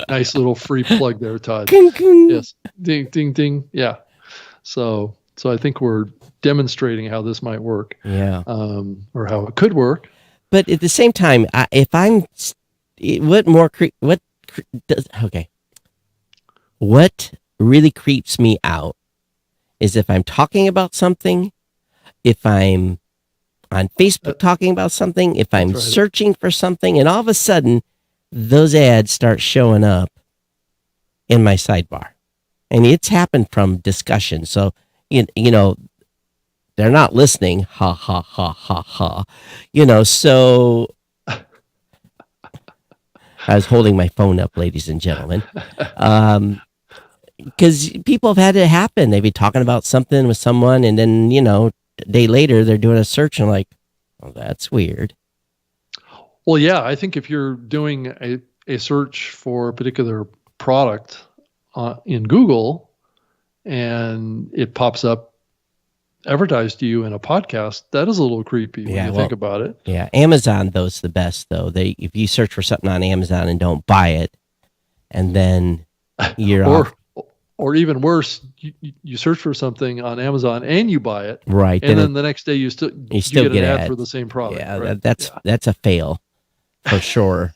Nice little free plug there, Todd. King, king. Yes. Ding, ding, ding. Yeah. So I think we're demonstrating how this might work. Yeah. Or how it could work. But at the same time, what really creeps me out is if I'm talking about something, if I'm on Facebook talking about something, if I'm searching for something, and all of a sudden those ads start showing up in my sidebar. And it's happened from discussion. So, you know, they're not listening. Ha, ha, ha, ha, ha. So I was holding my phone up, ladies and gentlemen. Because people have had it happen. They'd be talking about something with someone, and then, a day later, they're doing a search and like, oh, that's weird. Well, yeah, I think if you're doing a search for a particular product in Google and it pops up advertised to you in a podcast, that is a little creepy when you think about it. Yeah, Amazon, though's the best, though. If you search for something on Amazon and don't buy it, and then you're off. Or even worse, you search for something on Amazon and you buy it, right? And then the next day you still get an ad for the same product. Yeah, right? that's a fail for sure.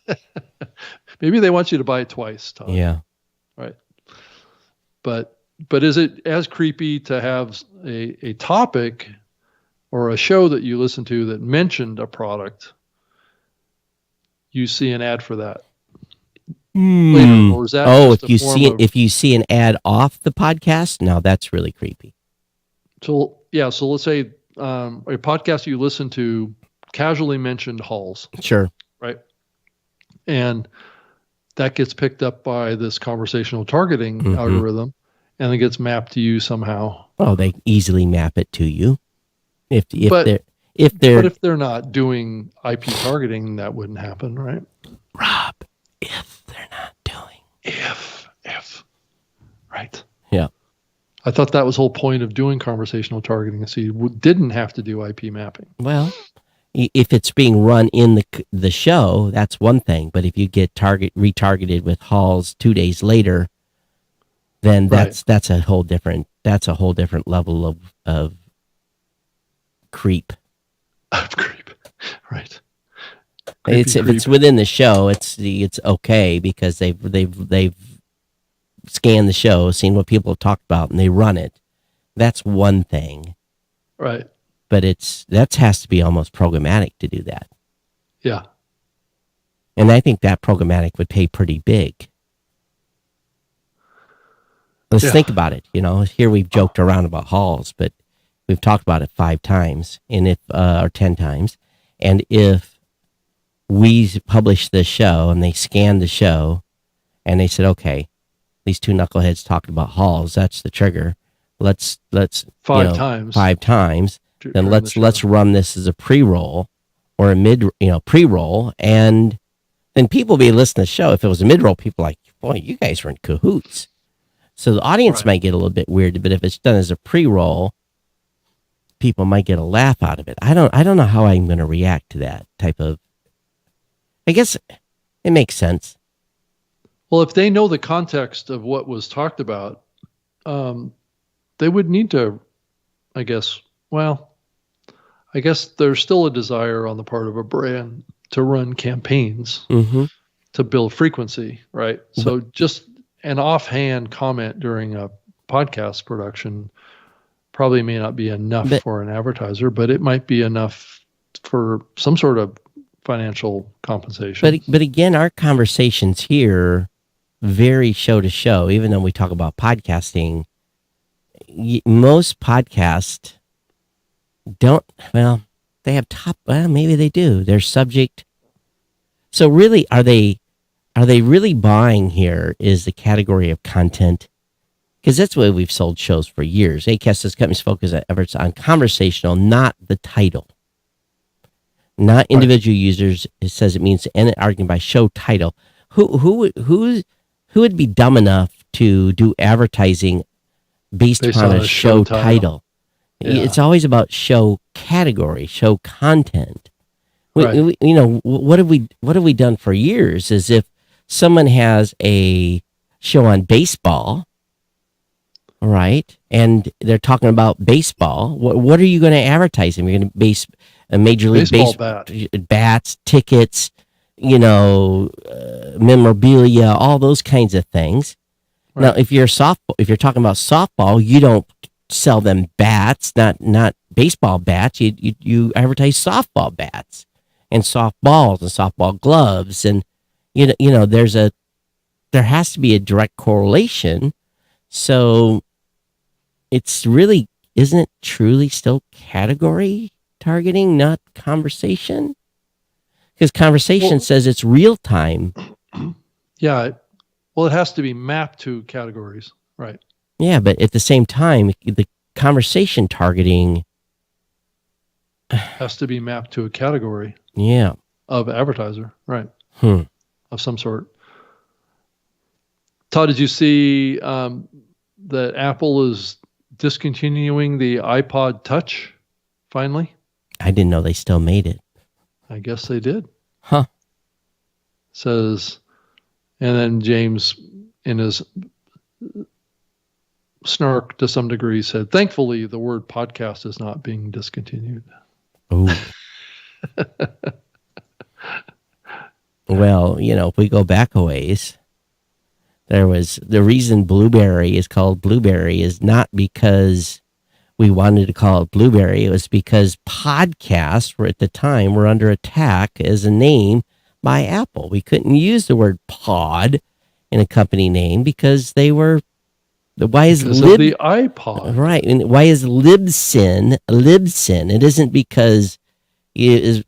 Maybe they want you to buy it twice, Tom. Yeah, right. But is it as creepy to have a topic or a show that you listen to that mentioned a product? You see an ad for that. Later, or is that if you see an ad off the podcast, now that's really creepy. So let's say a podcast you listen to casually mentioned Hall's. Sure. Right. And that gets picked up by this conversational targeting algorithm, and it gets mapped to you somehow. Oh, they easily map it to you. If they're not doing IP targeting, that wouldn't happen, right? Rob, if they're not doing. If. Right. Yeah. I thought that was the whole point of doing conversational targeting. So you didn't have to do IP mapping. Well, if it's being run in the show, that's one thing. But if you get retargeted with Hall's 2 days later, then that's a whole different level of creep. Of creep. Right. If it's within the show, it's okay because they've scanned the show, seen what people have talked about, and they run it. That's one thing, right? But that has to be almost programmatic to do that. Yeah, and I think that programmatic would pay pretty big. Let's think about it. Here we've joked around about Hall's, but we've talked about it 5 times, and or 10 times, and if we published this show and they scanned the show and they said, okay, these two knuckleheads talking about Halls. That's the trigger. Let's 5 times. 5 times. Then let's run this as a pre-roll or a pre-roll, and then people be listening to the show. If it was a mid-roll, people are like, boy, you guys were in cahoots. So the audience might get a little bit weird, but if it's done as a pre-roll, people might get a laugh out of it. I don't know how I'm going to react to that type of. I guess it makes sense. Well, if they know the context of what was talked about, they would need to, I guess. Well, I guess there's still a desire on the part of a brand to run campaigns to build frequency, right? So just an offhand comment during a podcast production probably may not be enough for an advertiser, but it might be enough for some sort of financial compensation. But again, our conversations here vary show to show. Even though we talk about podcasting, most podcasts don't. Well, they have maybe they do. They're subject. So really, are they really buying here is the category of content? Because that's the way we've sold shows for years. Acast says companies focus efforts on conversational, not the title. Not individual users. It says it means to end an argument by show title. Who would be dumb enough to do advertising based upon a show title? Yeah. It's always about show category, show content. What have we done for years is if someone has a show on baseball, right, and they're talking about baseball, what are you going to advertise? You're going to base a Major League Baseball bats, tickets, memorabilia, all those kinds of things. Right. Now, if you're talking about softball, you don't sell them bats, not baseball bats. You advertise softball bats and softballs and softball gloves, and there has to be a direct correlation. So it's really, isn't it truly still category targeting, not conversation? Because conversation says it's real time. Yeah. Well, it has to be mapped to categories, right? Yeah, but at the same time, the conversation targeting has to be mapped to a category. Yeah. Of advertiser, right? Of some sort. Todd, did you see that Apple is discontinuing the iPod Touch finally? I didn't know they still made it. I guess they did. Huh. Says, and then James, in his snark to some degree, said, thankfully, the word podcast is not being discontinued. Oh. Well, if we go back a ways, there was the reason Blueberry is called Blueberry is not because we wanted to call it Blueberry. It was because podcasts were at the time were under attack as a name by Apple. We couldn't use the word pod in a company name because they were. Why is the iPod right? And why is Libsyn? It isn't because you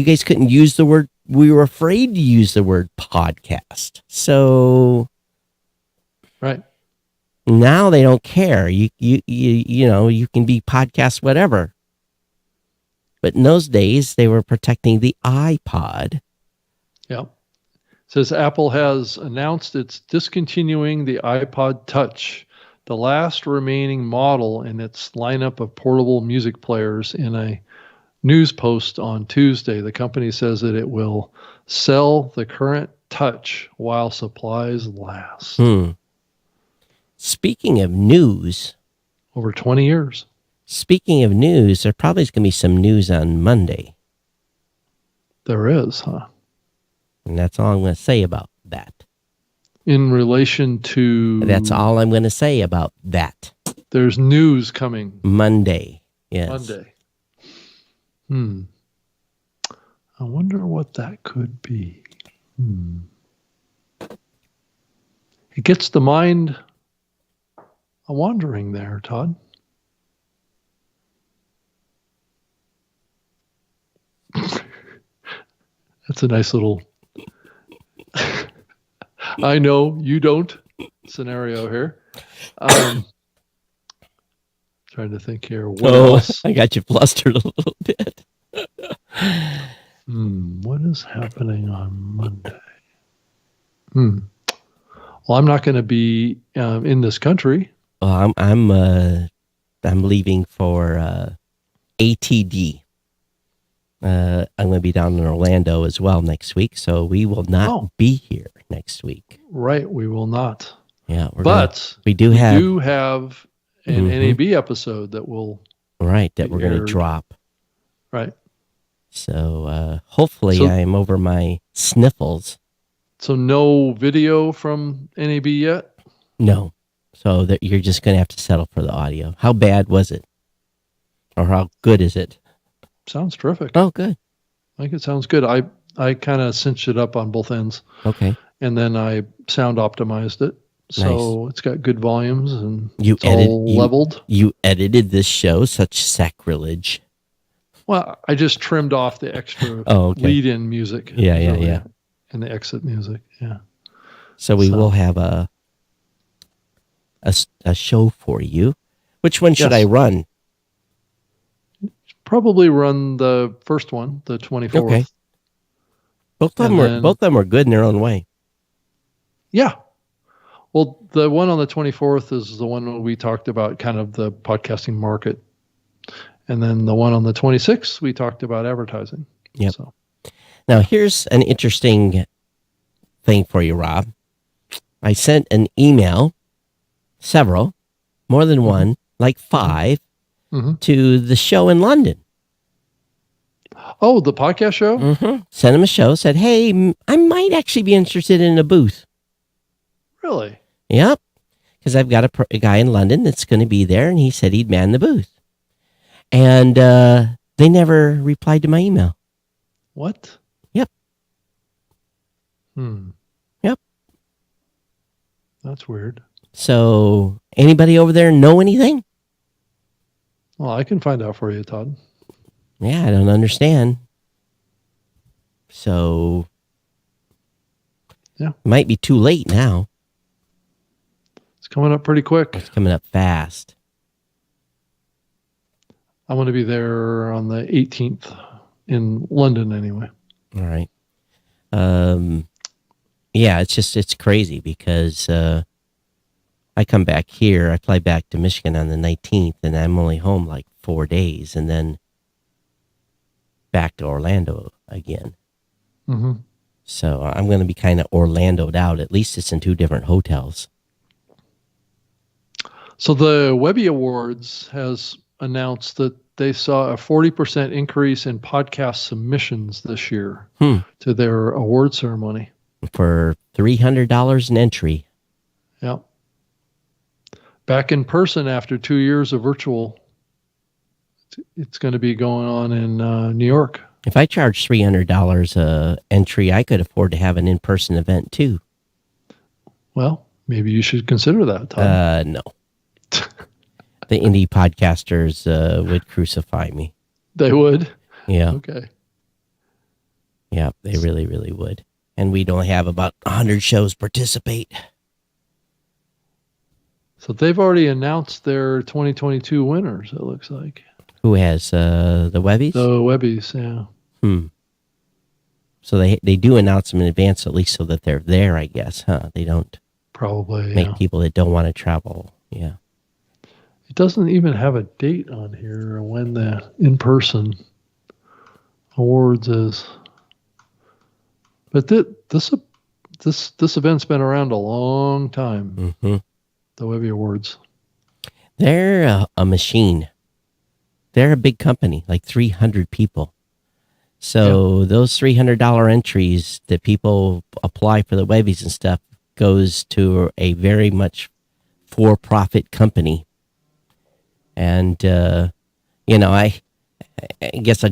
guys couldn't use the word. We were afraid to use the word podcast. So, right now they don't care. You can be podcast whatever. But in those days, they were protecting the iPod. Yeah. Says Apple has announced it's discontinuing the iPod Touch, the last remaining model in its lineup of portable music players. In a news post on Tuesday, the company says that it will sell the current Touch while supplies last. Speaking of news, over 20 years. Speaking of news, there probably is going to be some news on Monday. There is, huh? And that's all I'm going to say about that. In relation to... That's all I'm going to say about that. There's news coming. Monday, yes. Monday. I wonder what that could be. It gets the mind wandering there, Todd. That's a nice little... I know you don't scenario here. Trying to think here. What else? I got you flustered a little bit. What is happening on Monday? Well, I'm not going to be in this country. Well, I'm leaving for ATD. I'm going to be down in Orlando as well next week, so we will not be here next week. Right, we will not. Yeah, we do have an Mm-hmm. NAB episode that will we're going to drop. Right. So hopefully I'm over my sniffles. So no video from NAB yet? No. So that you're just going to have to settle for the audio. How bad was it? Or how good is it? Sounds terrific. Oh, good. I think it sounds good. I kind of cinched it up on both ends. Okay. And then I sound optimized it. So It's got good volumes and it's all leveled. You edited this show, such sacrilege. Well, I just trimmed off the extra lead-in music. Yeah. And the exit music, yeah. So we will have a show for you. Which one should I run? Probably run the first one, the 24th. Okay. Both of them were good in their own way. Yeah. Well, the one on the 24th is the one where we talked about kind of the podcasting market. And then the one on the 26th, we talked about advertising. Yep. So. Now, here's an interesting thing for you, Rob. I sent an email, several, more than one, like 5, to the show in London. Oh, the podcast show? Mm-hmm. Sent him a show, said, hey, I might actually be interested in a booth. Really? Yep. Because I've got a guy in London that's going to be there, and he said he'd man the booth. And they never replied to my email. What? Yep. Yep. That's weird. So, anybody over there know anything? Well, I can find out for you, Todd. Yeah, I don't understand. So, yeah, might be too late now. It's coming up pretty quick. It's coming up fast. I'm going to be there on the 18th in London anyway. All right. Yeah, it's crazy because I come back here. I fly back to Michigan on the 19th, and I'm only home like 4 days, and then back to Orlando again. Mm-hmm. So I'm going to be kind of Orlando'd out. At least it's in 2 different hotels. So the Webby Awards has announced that they saw a 40% increase in podcast submissions this year to their award ceremony. For $300 an entry. Yeah. Back in person after 2 years of virtual. It's going to be going on in New York. If I charge $300 a entry, I could afford to have an in-person event too. Well, maybe you should consider that, Todd. No. The indie podcasters would crucify me. They would? Yeah. Okay. Yeah, they really, really would. And we'd only have about 100 shows participate. So they've already announced their 2022 winners, it looks like. Who has the Webbies? The Webbies, yeah. So they do announce them in advance, at least so that they're there, I guess, huh? They don't probably make people that don't want to travel. Yeah. It doesn't even have a date on here when the in-person awards is. But this event's been around a long time. Mm-hmm. The Webby Awards. They're a machine. They're a big company, like 300 people. So those $300 entries that people apply for the Webbies and stuff goes to a very much for-profit company. And, I guess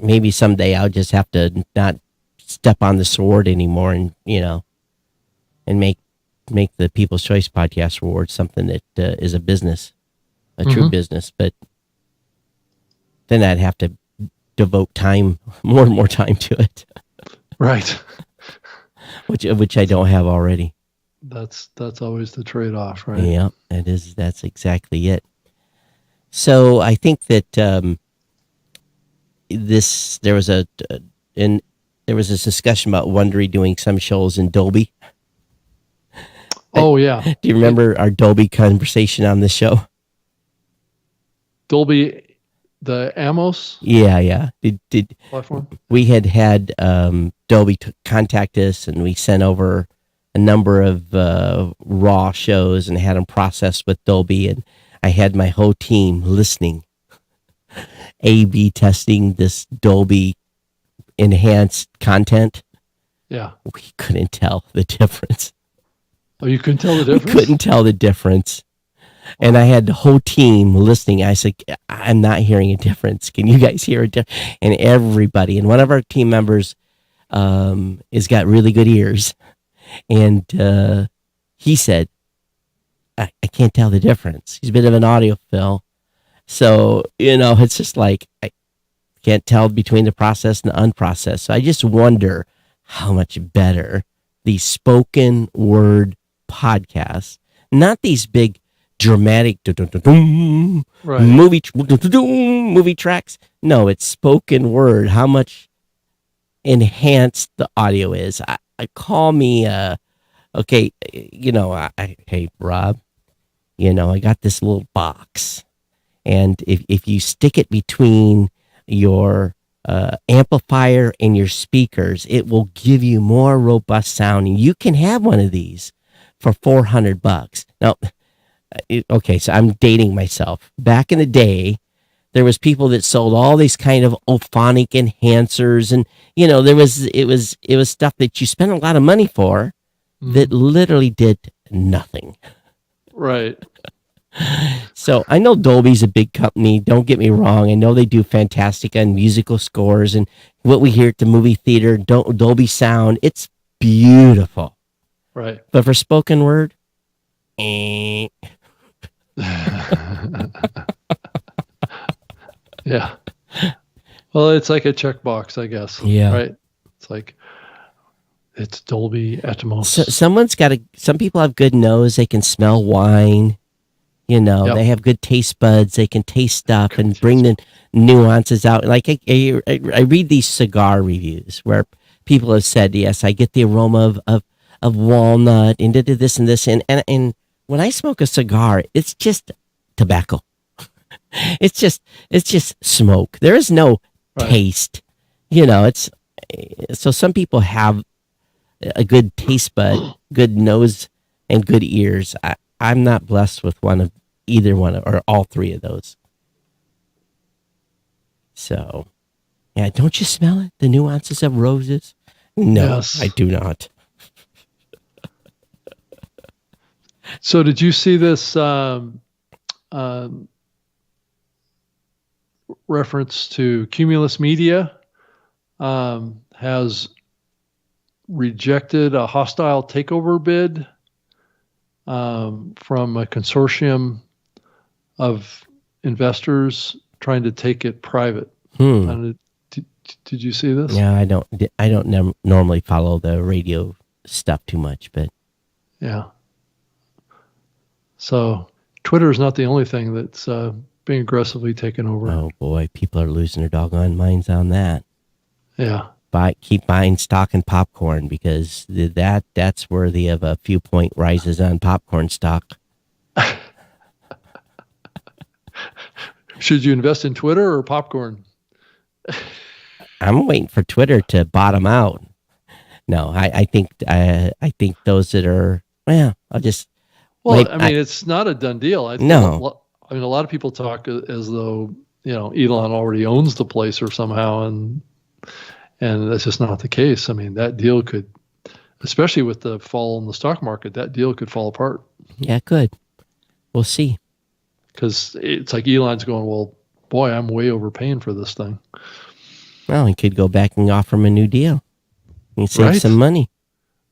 maybe someday I'll just have to not step on the sword anymore and, and make the People's Choice Podcast Award something that is a business, a true business. But then I'd have to devote more and more time to it. Right. which I don't have already. That's always the trade-off, right? Yeah, it is. That's exactly it. So I think that there was a this discussion about Wondery doing some shows in Dolby. Oh yeah. Do you remember our Dolby conversation on this show? Dolby, the Amos Yeah. Did platform. we had Dolby contact us, and we sent over a number of raw shows and had them processed with Dolby, and I had my whole team listening, A/B testing this Dolby enhanced content. Yeah. We couldn't tell the difference. Oh, you couldn't tell the We difference? couldn't tell the difference. And I had the whole team listening. I said, I'm not hearing a difference. Can you guys hear a difference? And everybody, and one of our team members has got really good ears. And he said, I can't tell the difference. He's a bit of an audiophile. So, it's just like, I can't tell between the processed and the unprocessed. So I just wonder how much better these spoken word podcasts, not these big dramatic Right. movie tracks. No, it's spoken word. How much enhanced the audio is. I call me okay, hey Rob, I got this little box, and if you stick it between your amplifier and your speakers, it will give you more robust sound, and you can have one of these for $400. Now, okay, so I'm dating myself. Back in the day, there was people that sold all these kind of ophonic enhancers, and it was stuff that you spent a lot of money for that literally did nothing. Right. So I know Dolby's a big company. Don't get me wrong. I know they do fantastic on musical scores, and what we hear at the movie theater, Dolby sound, it's beautiful. Right. But for spoken word, Yeah. Well, it's like a checkbox, I guess. Yeah. Right. It's like it's Dolby Atmos. So, some people have good nose. They can smell wine. Yep. They have good taste buds. They can taste stuff and bring the nuances out. Like I read these cigar reviews where people have said, yes, I get the aroma of walnut and did this and this. And when I smoke a cigar, it's just tobacco. It's just smoke. There is no taste. So some people have a good taste bud, good nose, and good ears. I'm not blessed with either one or all three of those. So, yeah, don't you smell it? The nuances of roses? No, Yes. I do not. So did you see this reference to Cumulus Media has rejected a hostile takeover bid from a consortium of investors trying to take it private. Did you see this? Yeah, I don't normally follow the radio stuff too much, but yeah. So Twitter is not the only thing that's being aggressively taken over. oh boy, people are losing their doggone minds on that. Yeah. Keep buying stock and popcorn, because that's worthy of a few point rises on popcorn stock. Should you invest in Twitter or popcorn? I'm waiting for Twitter to bottom out. No, I think those that are, well, I'll just. Well, it's not a done deal. A lot of people talk as though Elon already owns the place or somehow, and that's just not the case. I mean, that deal could, especially with the fall in the stock market, that deal could fall apart. Yeah, it could. We'll see. Because it's like Elon's going, well, boy, I'm way overpaying for this thing. Well, he could go back and offer him a new deal. He save some money.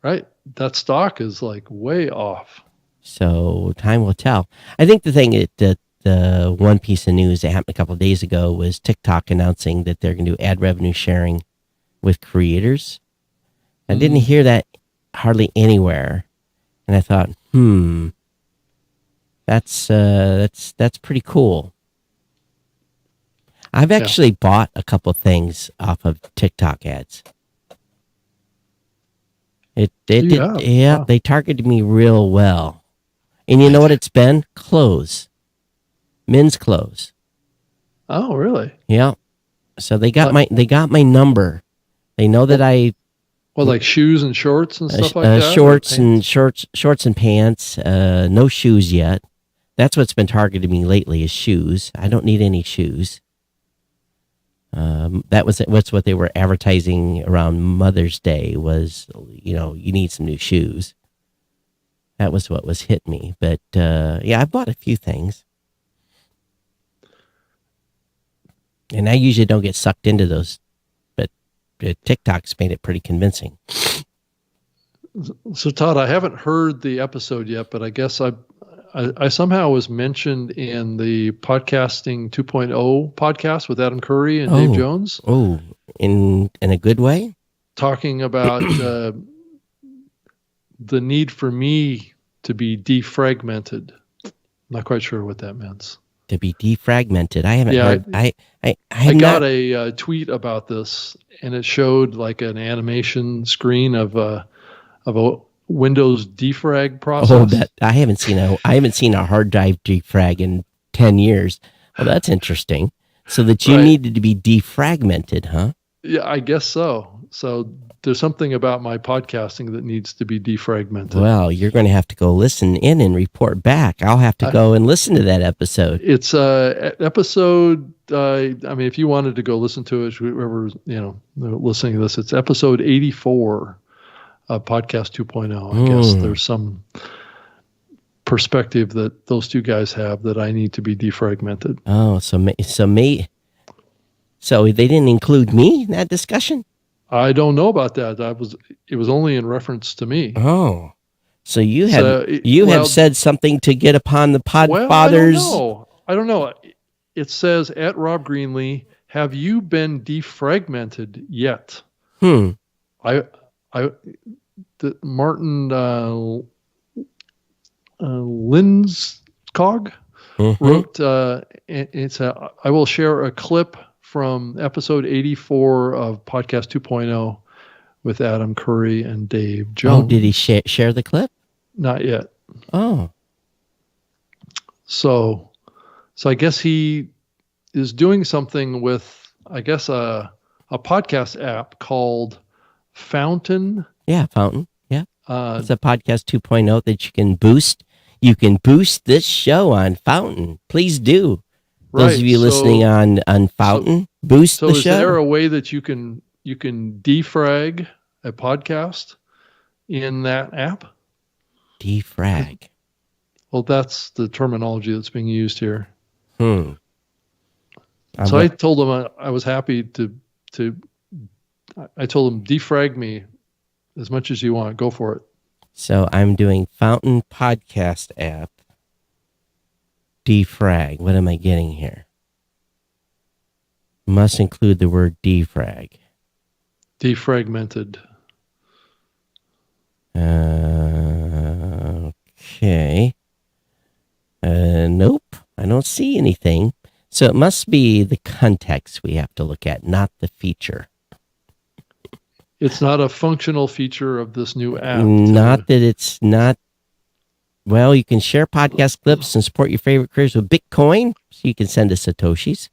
Right. That stock is like way off. So time will tell. I think the thing that the one piece of news that happened a couple of days ago was TikTok announcing that they're going to do ad revenue sharing with creators. I didn't hear that hardly anywhere. And I thought, that's pretty cool. I've actually bought a couple things off of TikTok ads. Wow. They targeted me real well. And you know what it's been? Clothes. Men's clothes. Oh, really? Yeah. So they got my number. They know that I like shoes and shorts and stuff like that? Shorts and pants. No shoes yet. That's what's been targeting me lately is shoes. I don't need any shoes. That's what they were advertising around Mother's Day was, you need some new shoes. That was what was hit me. But I bought a few things. And I usually don't get sucked into those, but TikTok's made it pretty convincing. So Todd, I haven't heard the episode yet, but I guess I somehow was mentioned in the Podcasting 2.0 podcast with Adam Curry and Dave Jones. Oh, in a good way? Talking about the need for me to be defragmented. I'm not quite sure what that means. To be defragmented. I haven't heard. I got a tweet about this, and it showed like an animation screen of a Windows defrag process. I haven't seen a hard drive defrag in 10 years. Well, that's interesting. So that you needed to be defragmented, huh? Yeah, I guess so. So there's something about my podcasting that needs to be defragmented. Well, you're going to have to go listen in and report back. I'll have to go and listen to that episode. It's episode. If you wanted to go listen to it, whoever listening to this, it's episode 84 of Podcast 2.0. I guess there's some perspective that those two guys have that I need to be defragmented. Oh, so they didn't include me in that discussion? I don't know about that. It was only in reference to me. Oh, so you have said something to get upon the Podfathers. I don't know. It says at Rob Greenlee, have you been defragmented yet? Martin Linskog wrote. I will share a clip from episode 84 of Podcast 2.0 with Adam Curry and Dave Jones. Oh, did he share the clip? Not yet. Oh. So I guess he is doing something with, I guess, a podcast app called Fountain. Yeah, Fountain. Yeah. It's a Podcast 2.0 that you can boost. You can boost this show on Fountain. Please do. Those of you listening on Fountain, boost the show. So is there a way that you can defrag a podcast in that app? Defrag. Well, that's the terminology that's being used here. So I told him I was happy to. I told him defrag me as much as you want. Go for it. So I'm doing Fountain Podcast app. Defrag. What am I getting here? Must include the word defrag. Defragmented. Okay. Nope. I don't see anything. So it must be the context we have to look at, not the feature. It's not a functional feature of this new app. Not that it's not. Well, you can share podcast clips and support your favorite creators with Bitcoin, so you can send us Satoshis.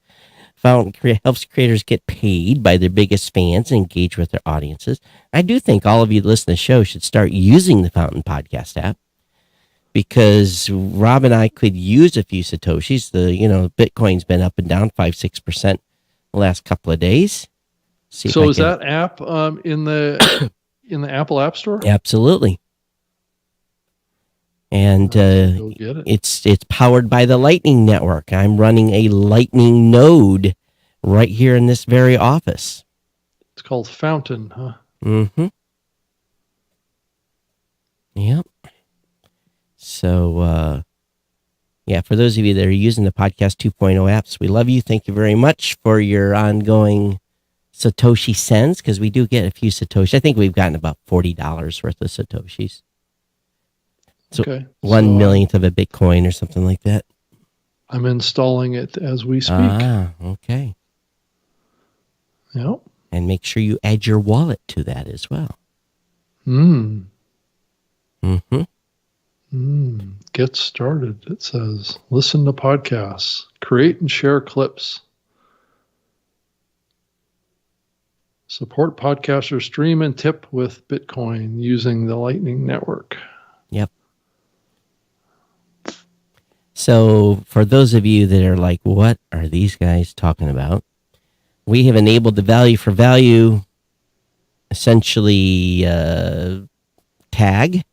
Fountain helps creators get paid by their biggest fans and engage with their audiences. I do think all of you that listen to the show should start using the Fountain Podcast app because Rob and I could use a few Satoshis. Bitcoin's been up and down 5-6% the last couple of days. So is that app in the Apple App Store? Absolutely. And it's powered by the Lightning Network. I'm running a Lightning node right here in this very office. It's called Fountain, huh? Mm-hmm. Yep. So, for those of you that are using the Podcast 2.0 apps, we love you. Thank you very much for your ongoing Satoshi sends, because we do get a few Satoshis. I think we've gotten about $40 worth of Satoshis. So Okay. 1/millionth of a Bitcoin or something like that. I'm installing it as we speak. Ah, okay. Yep. And make sure you add your wallet to that as well. Get started. It says, listen to podcasts, create and share clips. Support podcasters stream and tip with Bitcoin using the Lightning Network. Yep. So for those of you that are like, what are these guys talking about? We have enabled the value for value, essentially tag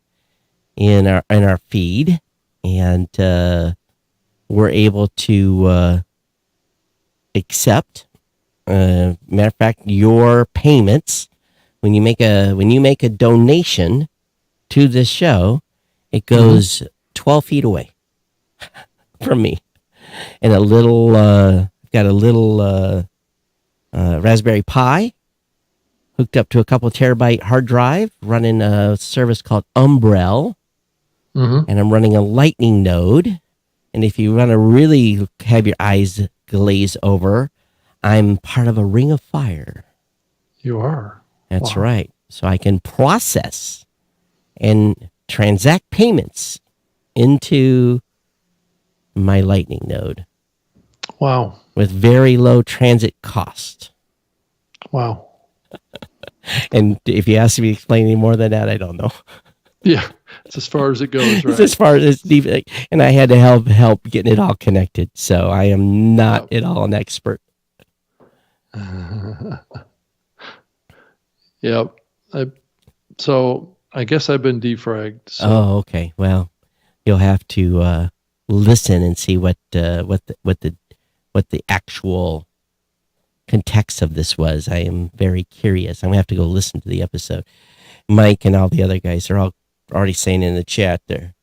in our feed, and we're able to accept. Matter of fact, your payments when you make a donation to this show, it goes 12 feet away from me, and got a little Raspberry Pi hooked up to a couple terabyte hard drive, running a service called Umbrel, and I'm running a Lightning node. And if you want to really have your eyes glaze over, I'm part of a ring of fire. You are. That's right. So I can process and transact payments into my Lightning node. Wow. With very low transit cost. Wow. And if you ask me to explain any more than that, I don't know. Yeah, it's as far as it goes, right? It's as far as it's deep, and I had to help getting it all connected. So I am not at all an expert. Yep. So I guess I've been defragged. So. Oh, okay. Well, you'll have to listen and see what the actual context of this was. I am very curious. I'm gonna have to go listen to the episode. Mike and all the other guys are all already saying in the chat there.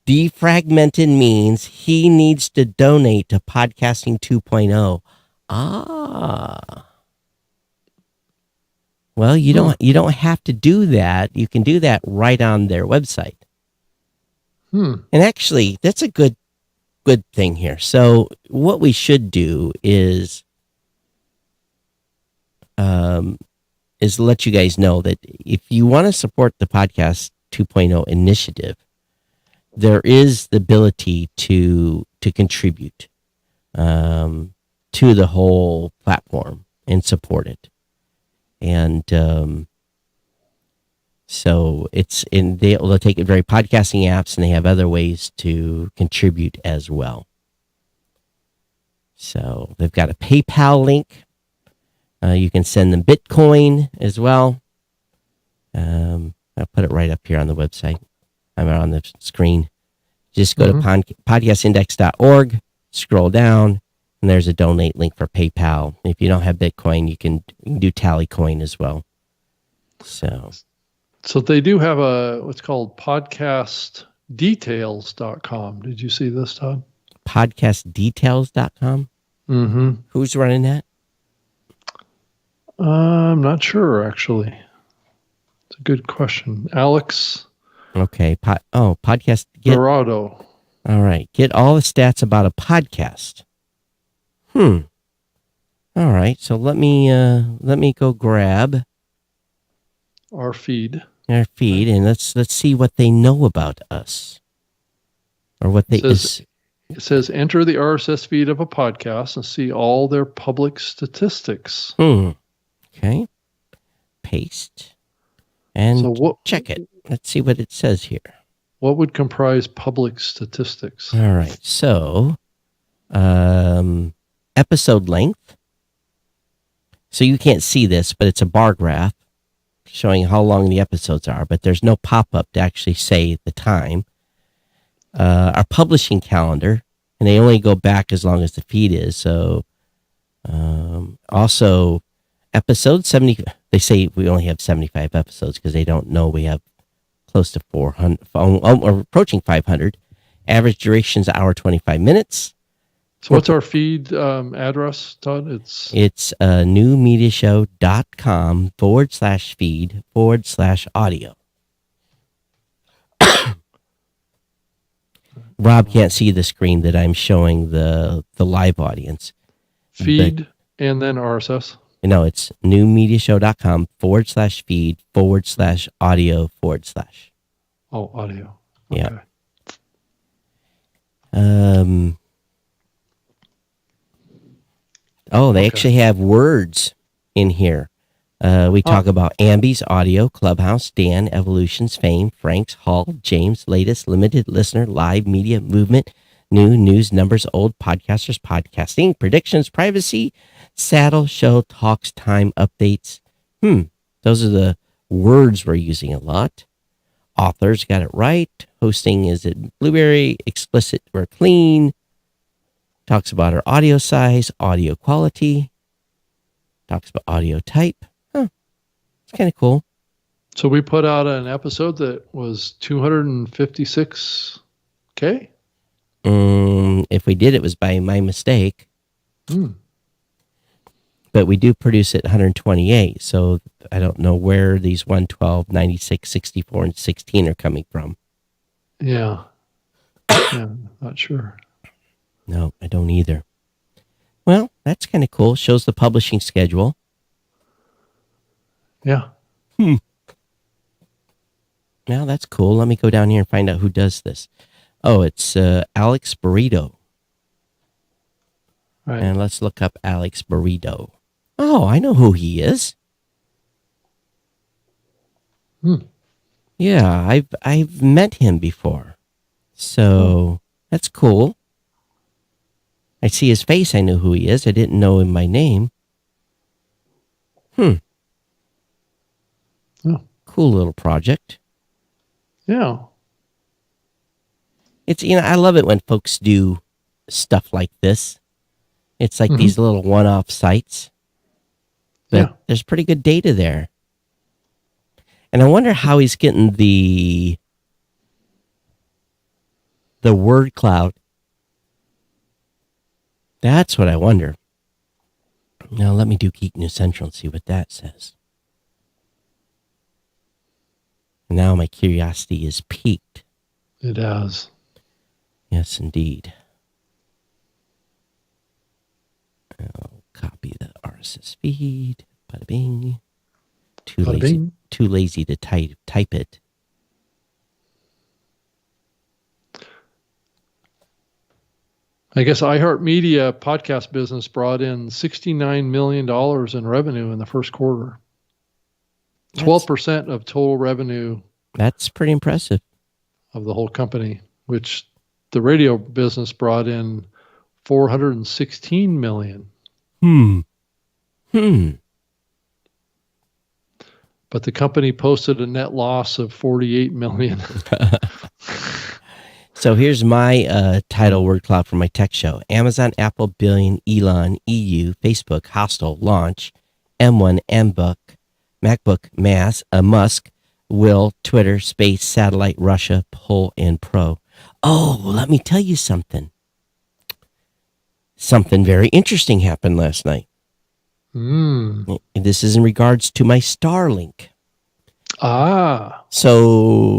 Defragmented means he needs to donate to Podcasting 2.0. Well, you don't have to do that. You can do that right on their website. And actually, that's a good thing here. So what we should do is let you guys know that if you want to support the Podcast 2.0 initiative, there is the ability to contribute to the whole platform and support it. And so they'll take it very podcasting apps, and they have other ways to contribute as well. So they've got a PayPal link. You can send them Bitcoin as well. I'll put it right up here on the website. I'm on the screen. Just go to podcastindex.org, scroll down, and there's a donate link for PayPal. If you don't have Bitcoin, you can do Tallycoin as well. So they do have what's called podcastdetails.com. Did you see this, Todd? Podcastdetails.com? Mm-hmm. Who's running that? I'm not sure, actually. It's a good question. Alex. Okay. Podcast. Dorado. All right. Get all the stats about a podcast. All right. So let me go grab our feed, and let's see what they know about us, or what they It says enter the RSS feed of a podcast and see all their public statistics. Okay. Paste. And check it. Let's see what it says here. What would comprise public statistics? All right. So, episode length. So you can't see this, but it's a bar graph showing how long the episodes are, but there's no pop-up to actually say the time. Our publishing calendar, and they only go back as long as the feed is. So, also episode 70, they say we only have 75 episodes because they don't know we have close to 400, or approaching 500. Average duration's an hour, 25 minutes. So what's our feed address, Todd? It's newmediashow.com/feed/audio. Rob can't see the screen that I'm showing the live audience. Feed and then RSS. It's newmediashow.com/feed/audio/. Oh, audio. Okay. Yeah. They actually have words in here. We talk about Ambi's Audio, Clubhouse, Dan, Evolutions, Fame, Frank's, Hall, James, Latest, Limited, Listener, Live, Media, Movement, New, News, Numbers, Old, Podcasters, Podcasting, Predictions, Privacy, Saddle, Show, Talks, Time, Updates. Those are the words we're using a lot. Authors got it right. Hosting, is it Blueberry? Explicit or clean? Talks about our audio size, audio quality. Talks about audio type. It's kind of cool. So we put out an episode that was 256K? If we did, it was by my mistake. But we do produce it 128, so I don't know where these 112, 96, 64, and 16 are coming from. Yeah. Not sure. No, I don't either. Well, that's kind of cool. Shows the publishing schedule. Yeah. Now that's cool. Let me go down here and find out who does this. Oh, it's Alex Burrito. Right. And let's look up Alex Burrito. Oh, I know who he is. Yeah, I've met him before. So that's cool. I see his face. I know who he is. I didn't know him by name. Oh. Cool little project. Yeah. It's, I love it when folks do stuff like this. It's like these little one-off sites. But there's pretty good data there. And I wonder how he's getting the word cloud. That's what I wonder. Now let me do Geek News Central and see what that says. Now my curiosity is piqued. It has. Yes, indeed. I'll copy the RSS feed. Bada bing. Too lazy to type it. I guess iHeartMedia podcast business brought in $69 million in revenue in the first quarter. 12% of total revenue. That's pretty impressive. Of the whole company, which the radio business brought in $416 million. But the company posted a net loss of $48 million. So here's my title word cloud for my tech show. Amazon, Apple, Billion, Elon, EU, Facebook, Hostile, Launch, M1, MacBook, Mass, Musk, Will, Twitter, Space, Satellite, Russia, Poll, and Pro. Oh, let me tell you something. Something very interesting happened last night. This is in regards to my Starlink. So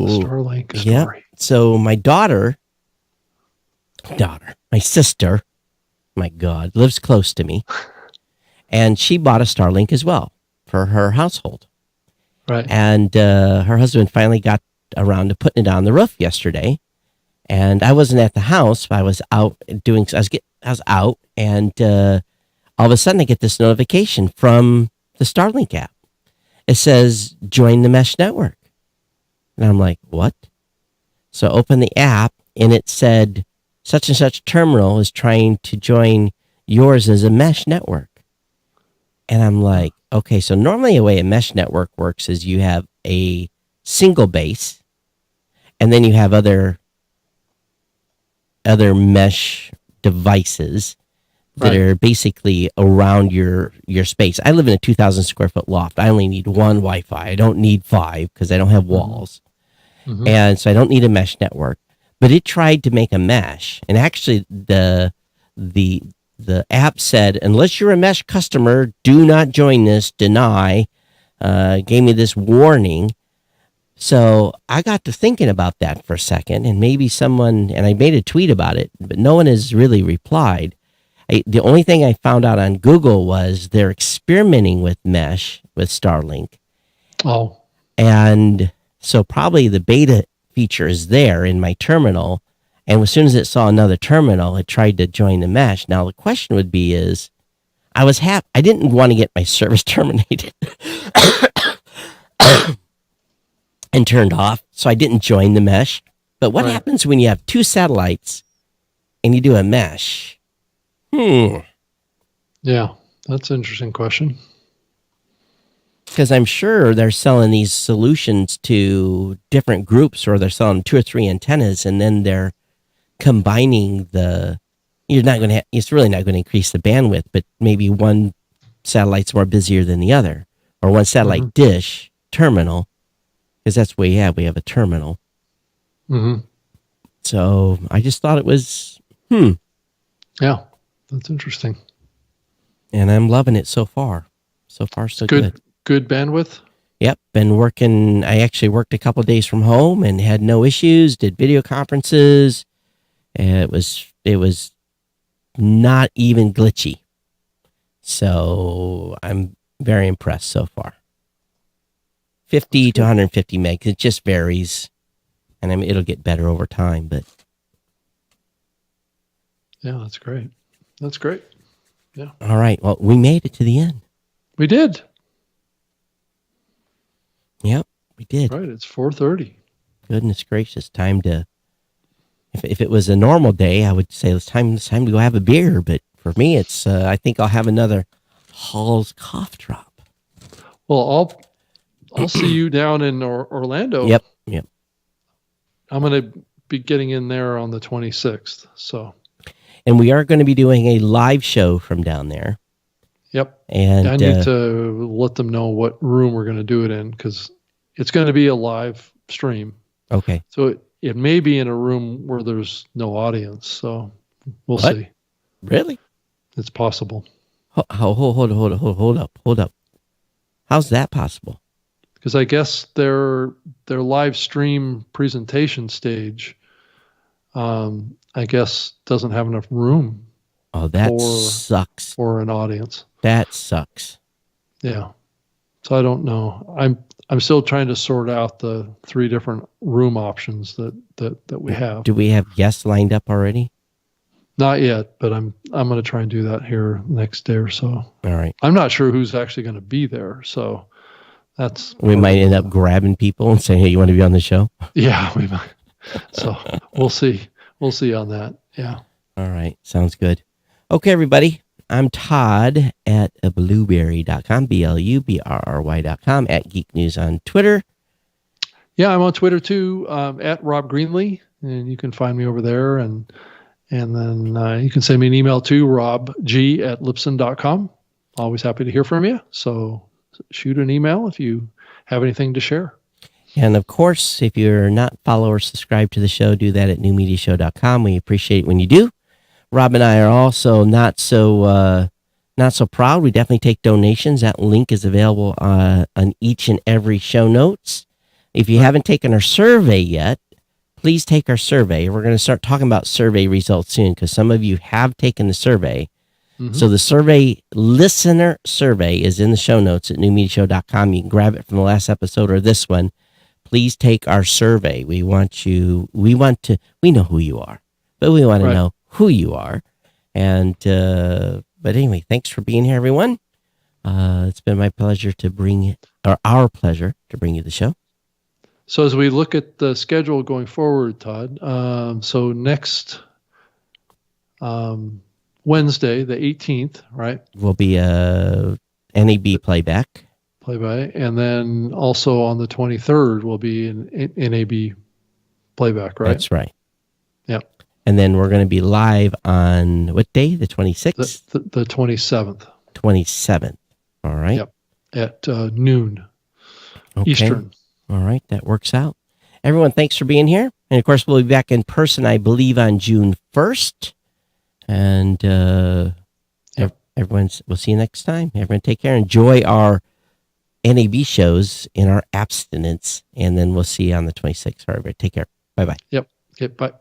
Starlink story. Yeah. So my my sister, my God, lives close to me, and she bought a Starlink as well for her household. Right. And her husband finally got around to putting it on the roof yesterday, and I wasn't at the house. I was out doing. I was out, and all of a sudden I get this notification from the Starlink app. It says join the mesh network, and I'm like, what? So I opened the app, and it said such and such terminal is trying to join yours as a mesh network. And I'm like, okay, so normally the way a mesh network works is you have a single base, and then you have other mesh devices that are basically around your space. I live in a 2,000 square foot loft. I only need one Wi-Fi. I don't need 5 because I don't have walls. And so I don't need a mesh network. But it tried to make a mesh, and actually the app said, unless you're a mesh customer, do not join this, deny. Gave me this warning. So I got to thinking about that for a second, and maybe someone, and I made a tweet about it, but no one has really replied. The only thing I found out on Google was they're experimenting with mesh with Starlink. Oh. And so probably the beta feature is there in my terminal. And as soon as it saw another terminal, it tried to join the mesh. Now the question would be is, I didn't want to get my service terminated and turned off, so I didn't join the mesh. But what happens when you have two satellites and you do a mesh? Yeah, that's an interesting question. Because I'm sure they're selling these solutions to different groups, or they're selling 2 or 3 antennas, and then they're combining it's really not going to increase the bandwidth, but maybe one satellite's more busier than the other, or one satellite dish terminal, because that's what we have a terminal. So I just thought it was yeah, that's interesting, and I'm loving it so far. So good. Good bandwidth. Yep, been working. I actually worked a couple of days from home and had no issues. Did video conferences. It was not even glitchy. So I'm very impressed so far. 50 to 150 megs. It just varies, and it'll get better over time. But yeah, that's great. That's great. Yeah. All right. Well, we made it to the end. We did. Yep, we did. Right. It's 4:30. Goodness gracious! Time to. If it was a normal day, I would say it's time to go have a beer. But for me, it's I think I'll have another Hall's cough drop. Well, I'll see you down in Orlando. Yep. I'm going to be getting in there on the 26th. So. And we are going to be doing a live show from down there. Yep. And I need to let them know what room we're going to do it in, because it's going to be a live stream. Okay. So it may be in a room where there's no audience. So we'll see. Really? It's possible. Hold up. How's that possible? Because I guess their live stream presentation stage, I guess, doesn't have enough room. Oh, that sucks. For an audience. That sucks. Yeah. So I don't know. I'm still trying to sort out the 3 different room options that we have. Do we have guests lined up already? Not yet, but I'm going to try and do that here next day or so. All right. I'm not sure who's actually going to be there, so we might end up grabbing people and saying, "Hey, you want to be on the show?" Yeah, we might. So we'll see. We'll see on that. Yeah. All right. Sounds good. Okay, everybody. I'm Todd at blueberry.com, BLUBRRY.com, at Geek News on Twitter. Yeah, I'm on Twitter too, at Rob Greenlee, and you can find me over there. And then you can send me an email to robg@lipson.com. Always happy to hear from you. So shoot an email if you have anything to share. And of course, if you're not follow or subscribe to the show, do that at newmediashow.com. We appreciate it when you do. Rob and I are also not so proud. We definitely take donations. That link is available on each and every show notes. If you haven't taken our survey yet, please take our survey. We're going to start talking about survey results soon, because some of you have taken the survey. So the listener survey is in the show notes at newmediashow.com. You can grab it from the last episode or this one. Please take our survey. We know who you are, but we want to know who you are. And, but anyway, thanks for being here, everyone. It's been our pleasure to bring you the show. So as we look at the schedule going forward, Todd, so next Wednesday, the 18th, right? Will be a NAB playback. And then also on the 23rd will be an NAB playback, right? That's right. Yep. And then we're going to be live on what day? The 26th? The 27th. 27th. All right. Yep. At noon Eastern. All right. That works out. Everyone, thanks for being here. And of course, we'll be back in person, I believe, on June 1st. And we'll see you next time. Everyone take care. Enjoy our NAB shows in our abstinence, and then we'll see you on the 26th. All right, take care. Bye-bye. Yep. Okay, bye.